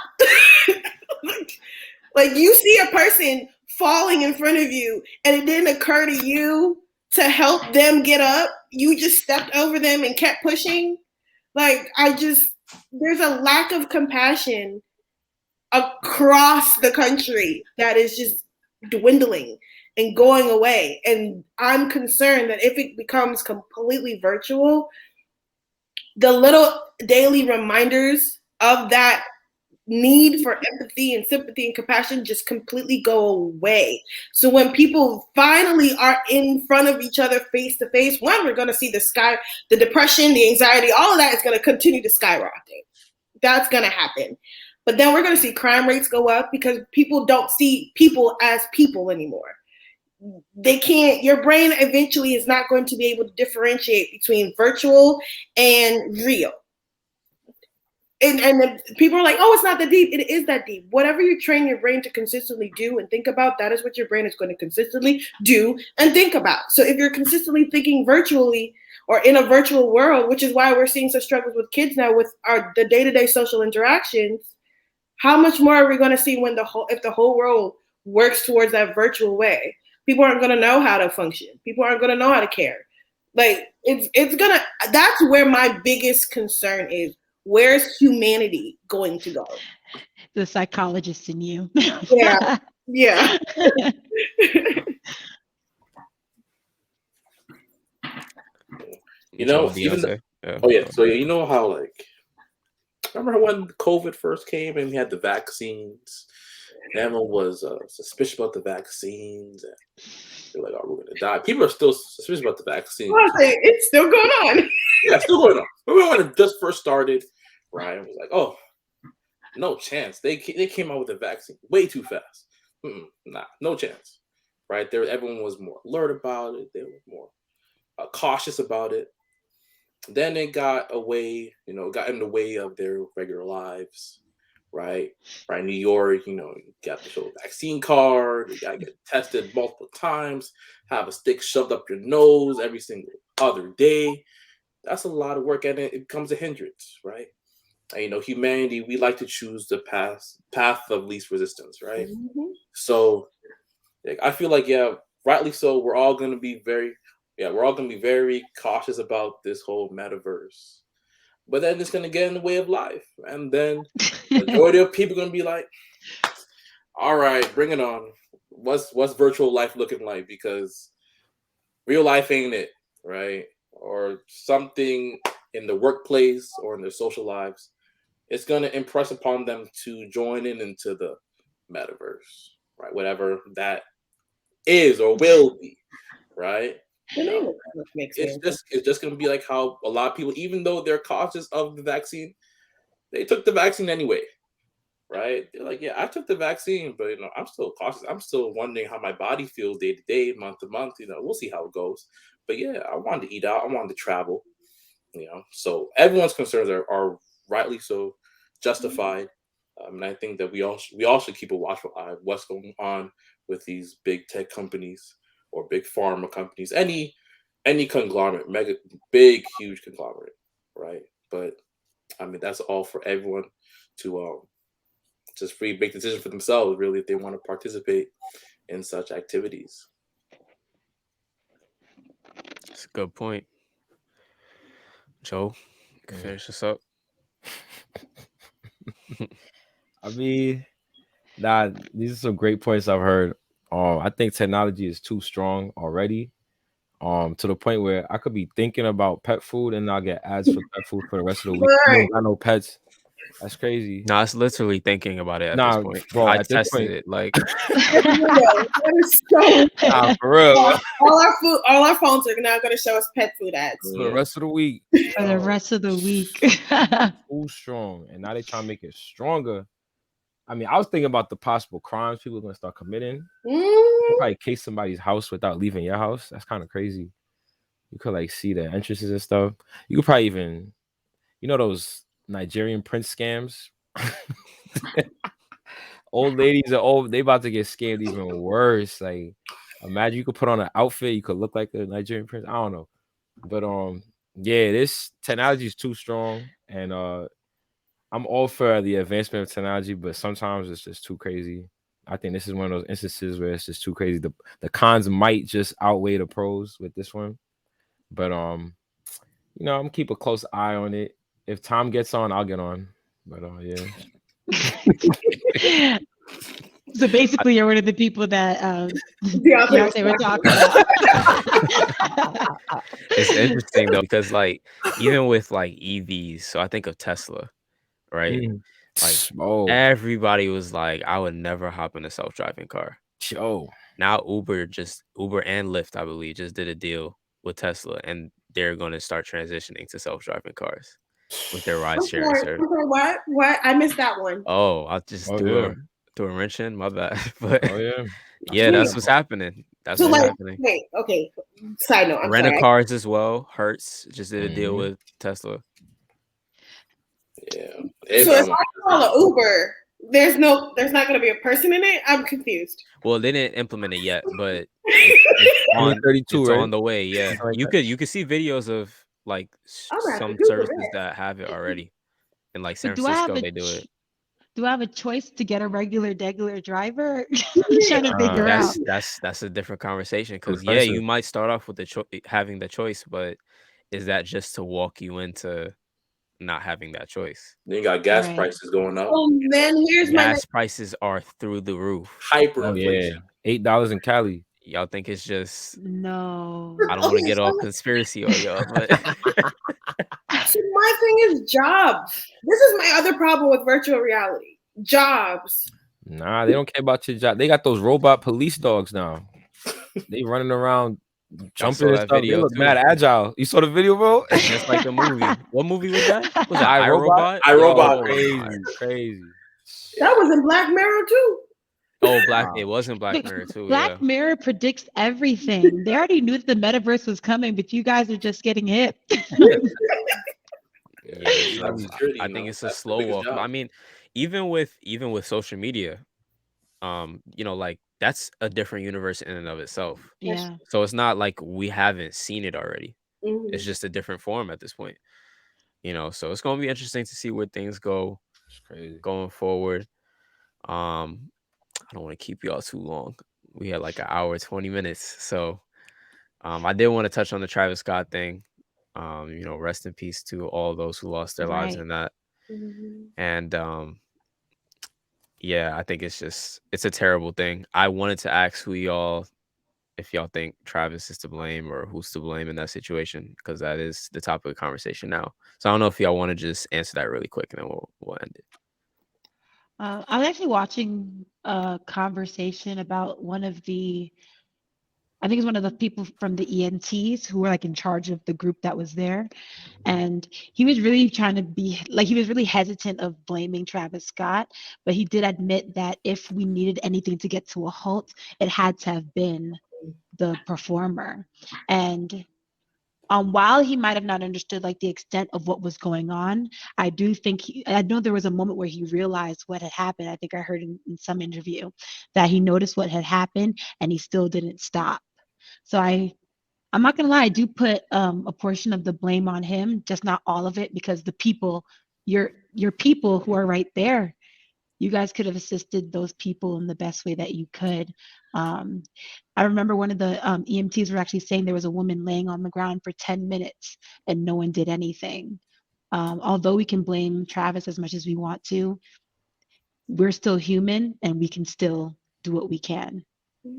like you see a person falling in front of you and it didn't occur to you to help them get up. You just stepped over them and kept pushing. Like, there's a lack of compassion across the country that is just dwindling and going away. And I'm concerned that if it becomes completely virtual, the little daily reminders of that need for empathy and sympathy and compassion just completely go away. So when people finally are in front of each other face to face, one, we're going to see the depression, the anxiety, all of that is going to continue to skyrocket. That's going to happen. But then we're going to see crime rates go up because people don't see people as people anymore. They can't, your brain eventually is not going to be able to differentiate between virtual and real. And people are like, oh, it's not that deep. It is that deep. Whatever you train your brain to consistently do and think about, that is what your brain is going to consistently do and think about. So if you're consistently thinking virtually or in a virtual world, which is why we're seeing such struggles with kids now with the day-to-day social interactions, how much more are we going to see if the whole world works towards that virtual way? People aren't going to know how to function. People aren't going to know how to care. Like, that's where my biggest concern is. Where's humanity going to go? The psychologist in you. Yeah. Yeah. You know, so you know how, like, remember when COVID first came and we had the vaccines? And everyone was suspicious about the vaccines. And they're like, oh, we're going to die. People are still suspicious about the vaccines. It's still going on. Yeah, it's still going on. Remember when it just first started, Ryan was like, oh, no chance. They came out with the vaccine way too fast. Nah, no chance. Right? Everyone was more alert about it. They were more cautious about it. Then it got got in the way of their regular lives. Right, New York, you got to show a vaccine card, you gotta get tested multiple times, have a stick shoved up your nose every single other day. That's a lot of work, and it becomes a hindrance, right? And, humanity, we like to choose the path of least resistance, right? Mm-hmm. So, I feel like, rightly so, we're all gonna be very cautious about this whole metaverse. But then it's going to get in the way of life. And then the majority of people are going to be like, all right, bring it on. What's virtual life looking like? Because real life ain't it, right? Or something in the workplace or in their social lives. It's going to impress upon them to join into the metaverse, right? Whatever that is or will be, right? It's just going to be like how a lot of people, even though they're cautious of the vaccine, they took the vaccine anyway, right? They're like, yeah, I took the vaccine, but I'm still cautious. I'm still wondering how my body feels day to day, month to month. We'll see how it goes. But yeah, I wanted to eat out. I wanted to travel. So everyone's concerns are rightly so justified. And I think that we all should keep a watchful eye of what's going on with these big tech companies or big pharma companies, any conglomerate, mega, big, huge conglomerate, right? But I mean, that's all for everyone to just make decisions for themselves, really, if they want to participate in such activities. That's a good point. Joe, you can finish this up. I mean, these are some great points I've heard. I think technology is too strong already. To the point where I could be thinking about pet food and I'll get ads for pet food for the rest of the week. You don't got no pets. That's crazy. No, it's literally thinking about it at this point. Bro, I at this tested point, it. Like, That is so nah, for real. all our phones are now going to show us pet food ads For the rest of the week. For the rest of the week. Too strong. And now they trying to make it stronger. I mean, I was thinking about the possible crimes people are going to start committing. You probably case somebody's house without leaving your house. That's kind of crazy. You could like see the entrances and stuff. You could probably even, those Nigerian prince scams. Old ladies they about to get scammed even worse. Like, imagine you could put on an outfit, you could look like a Nigerian prince. I don't know, but yeah, this technology is too strong, and I'm all for the advancement of technology, but sometimes it's just too crazy. I think this is one of those instances where it's just too crazy. The cons might just outweigh the pros with this one, but I'm gonna keep a close eye on it. If Tom gets on, I'll get on. But yeah. So basically, you're one of the people that Beyonce were talking about. it's interesting though, because like even with like EVs, so I think of Tesla, right? Like everybody was like, I would never hop in a self-driving car. Now Uber and Lyft, I believe, just did a deal with Tesla, and they're going to start transitioning to self-driving cars with their ride sharing service. What? I missed that one. Oh, I'll just threw a wrench in. My bad. But yeah, that's what's happening. That's what's happening. Wait, okay. Side note. Rent-a-cars as well. Hertz just did a deal with Tesla. Yeah. So if I call an Uber, there's not going to be a person in it. I'm confused. Well, they didn't implement it yet, but it's on the way. Yeah, you could see videos of like some services that have it already. In like San Francisco, they do it. Do I have a choice to get a regular driver? I'm trying to figure out. That's a different conversation, because you might start off with having the choice, but is that just to walk you into not having that choice? Then you got gas prices going up. Oh man, gas prices are through the roof. Hyperinflation. $8 in Cali. Y'all think it's just no? I don't want to get all conspiracy on y'all, but so my thing is jobs. This is my other problem with virtual reality. Jobs. Nah, they don't care about your job. They got those robot police dogs now. They running around jumping and stuff. They look mad agile. You saw the video, bro? Just like the movie. What movie was that? Was that iRobot? iRobot. Crazy. That was in Black Mirror too. Oh, it wasn't Black Mirror too. Black Mirror predicts everything. They already knew that the metaverse was coming, but you guys are just getting hip. I think it's a slow walk. I mean, even with social media, like that's a different universe in and of itself. Yeah. So it's not like we haven't seen it already. It's just a different form at this point. So it's gonna be interesting to see where things go going forward. I don't want to keep y'all too long. We had like an hour, 20 minutes. So I did want to touch on the Travis Scott thing. Rest in peace to all those who lost their lives in that. And I think it's a terrible thing. I wanted to ask if y'all think Travis is to blame or who's to blame in that situation, because that is the topic of conversation now. So I don't know if y'all want to just answer that really quick, and then we'll end it. I was actually watching a conversation about one of the I think it's one of the people from the ENTs who were like in charge of the group that was there. And he was really trying to be like, he was really hesitant of blaming Travis Scott, but he did admit that if we needed anything to get to a halt, it had to have been the performer. And while he might have not understood like the extent of what was going on, I do think I know there was a moment where he realized what had happened. I think I heard in some interview that he noticed what had happened and he still didn't stop. So I'm not gonna lie, I do put a portion of the blame on him, just not all of it, because the people, your people who are right there, you guys could have assisted those people in the best way that you could. I remember one of the EMTs were actually saying there was a woman laying on the ground for 10 minutes and no one did anything. Although we can blame Travis as much as we want to, we're still human and we can still do what we can.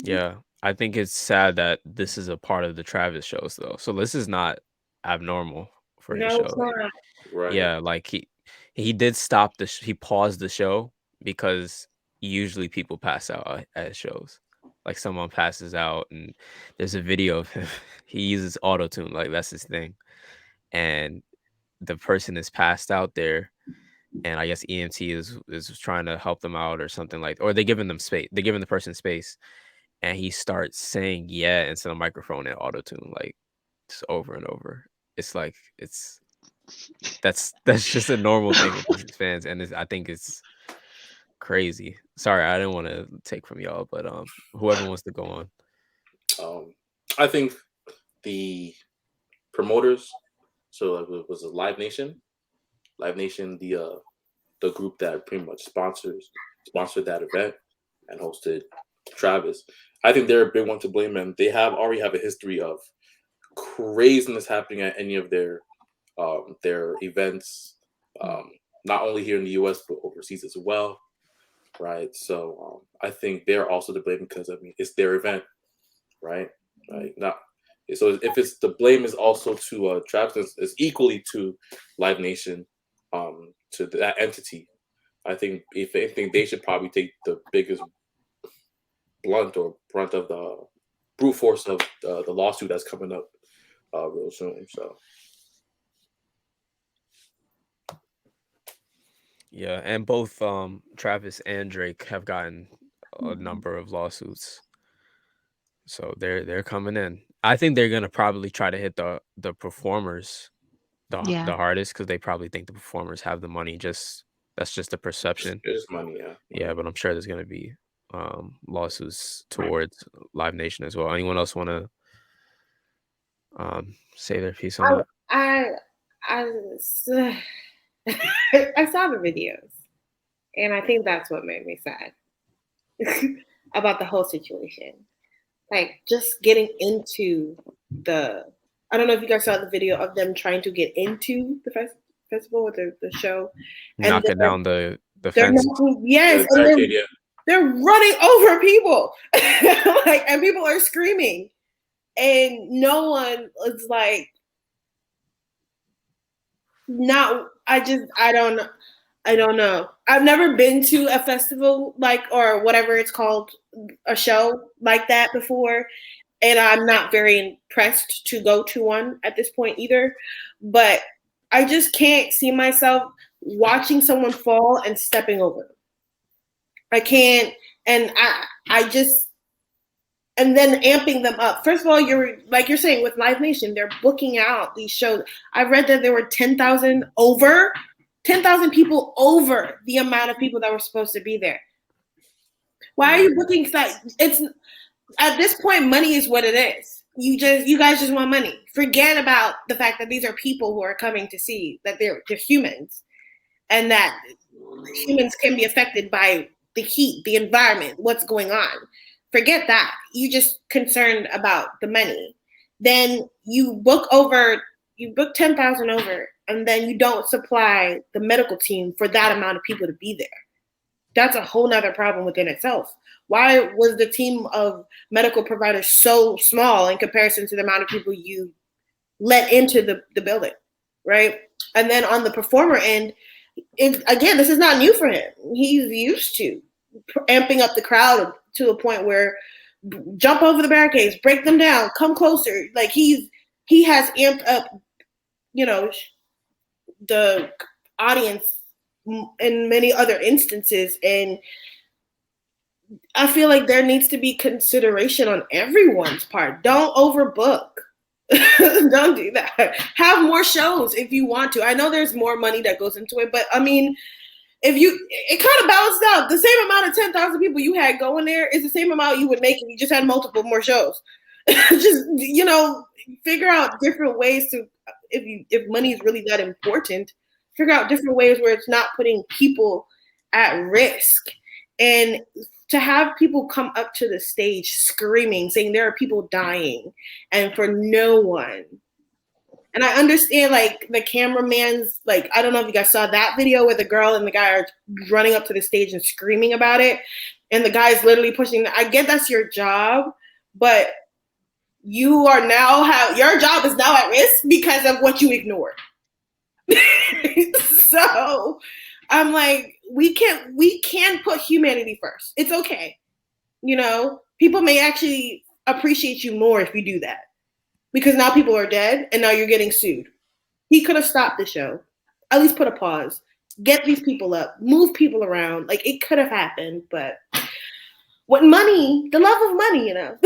Yeah, I think it's sad that this is a part of the Travis shows though. So this is not abnormal for his No, it's show. not. Right. Yeah, like he did stop he paused the show because usually people pass out at shows. Like someone passes out and there's a video of him. He uses auto tune, like that's his thing. And the person is passed out there, and I guess EMT is trying to help them out or something like, or they're giving them space. They're giving the person space, and he starts saying yeah into the microphone in auto tune, like just over and over. It's like that's just a normal thing with these fans, and I think it's crazy. Sorry, I didn't want to take from y'all, but whoever wants to go on. I think the promoters, so like it was a Live Nation, the group that pretty much sponsored that event and hosted Travis. I think they're a big one to blame, and they already have a history of craziness happening at any of their events, not only here in the U.S. but overseas as well, right? So I think they're also to blame because I mean it's their event, right? Like not. So if it's the blame is also to Travis, it's equally to Live Nation, to that entity. I think if anything, they should probably take the biggest brunt of the brute force of the lawsuit that's coming up real soon. So Yeah, and both Travis and Drake have gotten a number of lawsuits. So they're coming in. I think they're gonna probably try to hit the performers the Yeah. hardest because they probably think the performers have the money. That's just a perception. it's money, yeah. Yeah, but I'm sure there's gonna be lawsuits towards Live Nation as well. Anyone else want to say their piece on that? I saw the videos, and I think that's what made me sad about the whole situation. Like just getting into I don't know if you guys saw the video of them trying to get into the festival or the show. Knocking down the They're fence. yes, The and barricade, yeah. they're running over people, like, and people are screaming, and no one is like, not. I don't know. I've never been to a festival or whatever it's called, a show like that before, and I'm not very impressed to go to one at this point either. But I just can't see myself watching someone fall and stepping over them. I can't, and I just, and then amping them up. First of all, you're saying with Live Nation, they're booking out these shows. I read that there were 10,000 people over the amount of people that were supposed to be there. Why are you booking sites? It's at this point, money is what it is. You guys just want money. Forget about the fact that these are people who are coming to see that they're humans, and that humans can be affected by the heat, the environment, what's going on. Forget that. You just concerned about the money. Then you book 10,000 over, and then you don't supply the medical team for that amount of people to be there. That's a whole nother problem within itself. Why was the team of medical providers so small in comparison to the amount of people you let into the building, right? And then on the performer end, again, this is not new for him. He's used to amping up the crowd to a point where jump over the barricades, break them down, come closer. Like he has amped up, you know, the audience in many other instances, and I feel like there needs to be consideration on everyone's part. Don't overbook. Don't do that. Have more shows if you want to. I know there's more money that goes into it, but I mean, it kind of balanced out. The same amount of 10,000 people you had going there is the same amount you would make if you just had multiple more shows. Just, you know, figure out different ways to, if money is really that important, figure out different ways where it's not putting people at risk. And to have people come up to the stage screaming, saying there are people dying, and for no one. And I understand, like, the cameraman's, like, I don't know if you guys saw that video where the girl and the guy are running up to the stage and screaming about it, and the guy's literally pushing. I get that's your job, but you are now your job is now at risk because of what you ignored. So I'm like, we can put humanity first. It's okay. You know, people may actually appreciate you more if you do that, because now people are dead and now you're getting sued. He could have stopped the show, at least put a pause, get these people up, move people around. Like, it could have happened, but what money, the love of money, you know.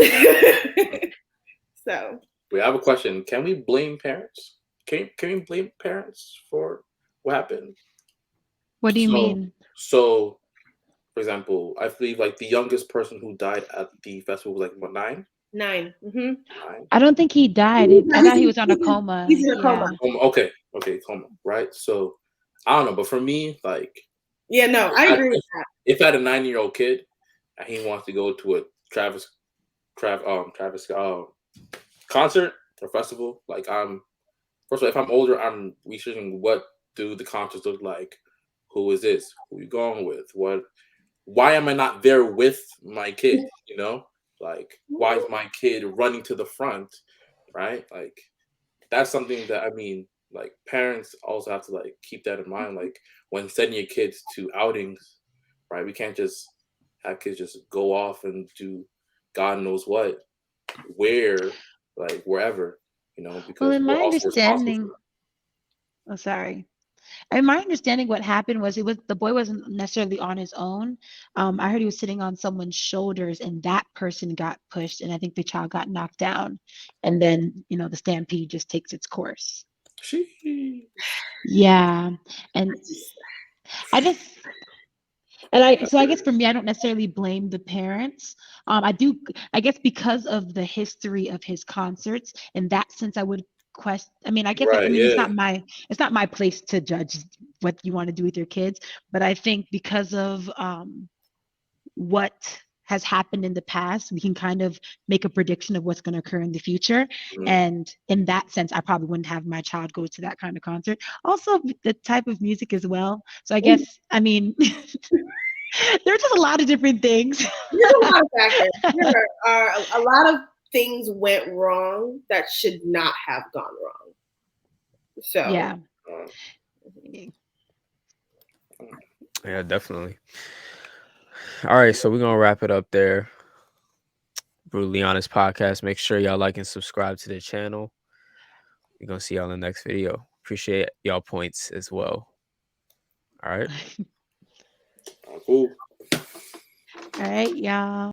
So we have a question. Can we blame parents? Can we blame parents for what happened? What do you mean? So, for example, I believe like the youngest person who died at the festival was like what, 9? 9. Mm-hmm. 9. I don't think he died. I thought he was on a coma. He's in a coma. Okay, coma, right? So I don't know, but for me, like, yeah, no, I agree with that. If I had a 9-year-old kid and he wants to go to a Travis concert or festival, like, first of all, if I'm older, I'm researching what do the concerts look like, who is this, who you going with, why am I not there with my kid, you know? Like, why is my kid running to the front, right? Like, that's something that, I mean, like, parents also have to, like, keep that in mind. Like, when sending your kids to outings, right? We can't just have kids just go off and do God knows what, where, like, wherever, you know, because well, in we're my also understanding, in my understanding, what happened was the boy wasn't necessarily on his own. I heard he was sitting on someone's shoulders, and that person got pushed, and I think the child got knocked down, and then, you know, the stampede just takes its course. Yeah, and I guess for me, I don't necessarily blame the parents. I guess because of the history of his concerts, in that sense, I would question. I mean, it's not my place to judge what you want to do with your kids, but I think because of what has happened in the past, we can kind of make a prediction of what's going to occur in the future. Mm-hmm. And in that sense, I probably wouldn't have my child go to that kind of concert. Also, the type of music as well. So I guess, I mean, there's just a lot of different things. There's a lot of factors. There are a lot of things went wrong that should not have gone wrong. So yeah. Yeah, definitely. All right, so we're gonna wrap it up there. Brutally Honest Podcast. Make sure y'all like and subscribe to the channel. We're gonna see y'all in the next video. Appreciate y'all points as well. All right. Cool. All right, y'all.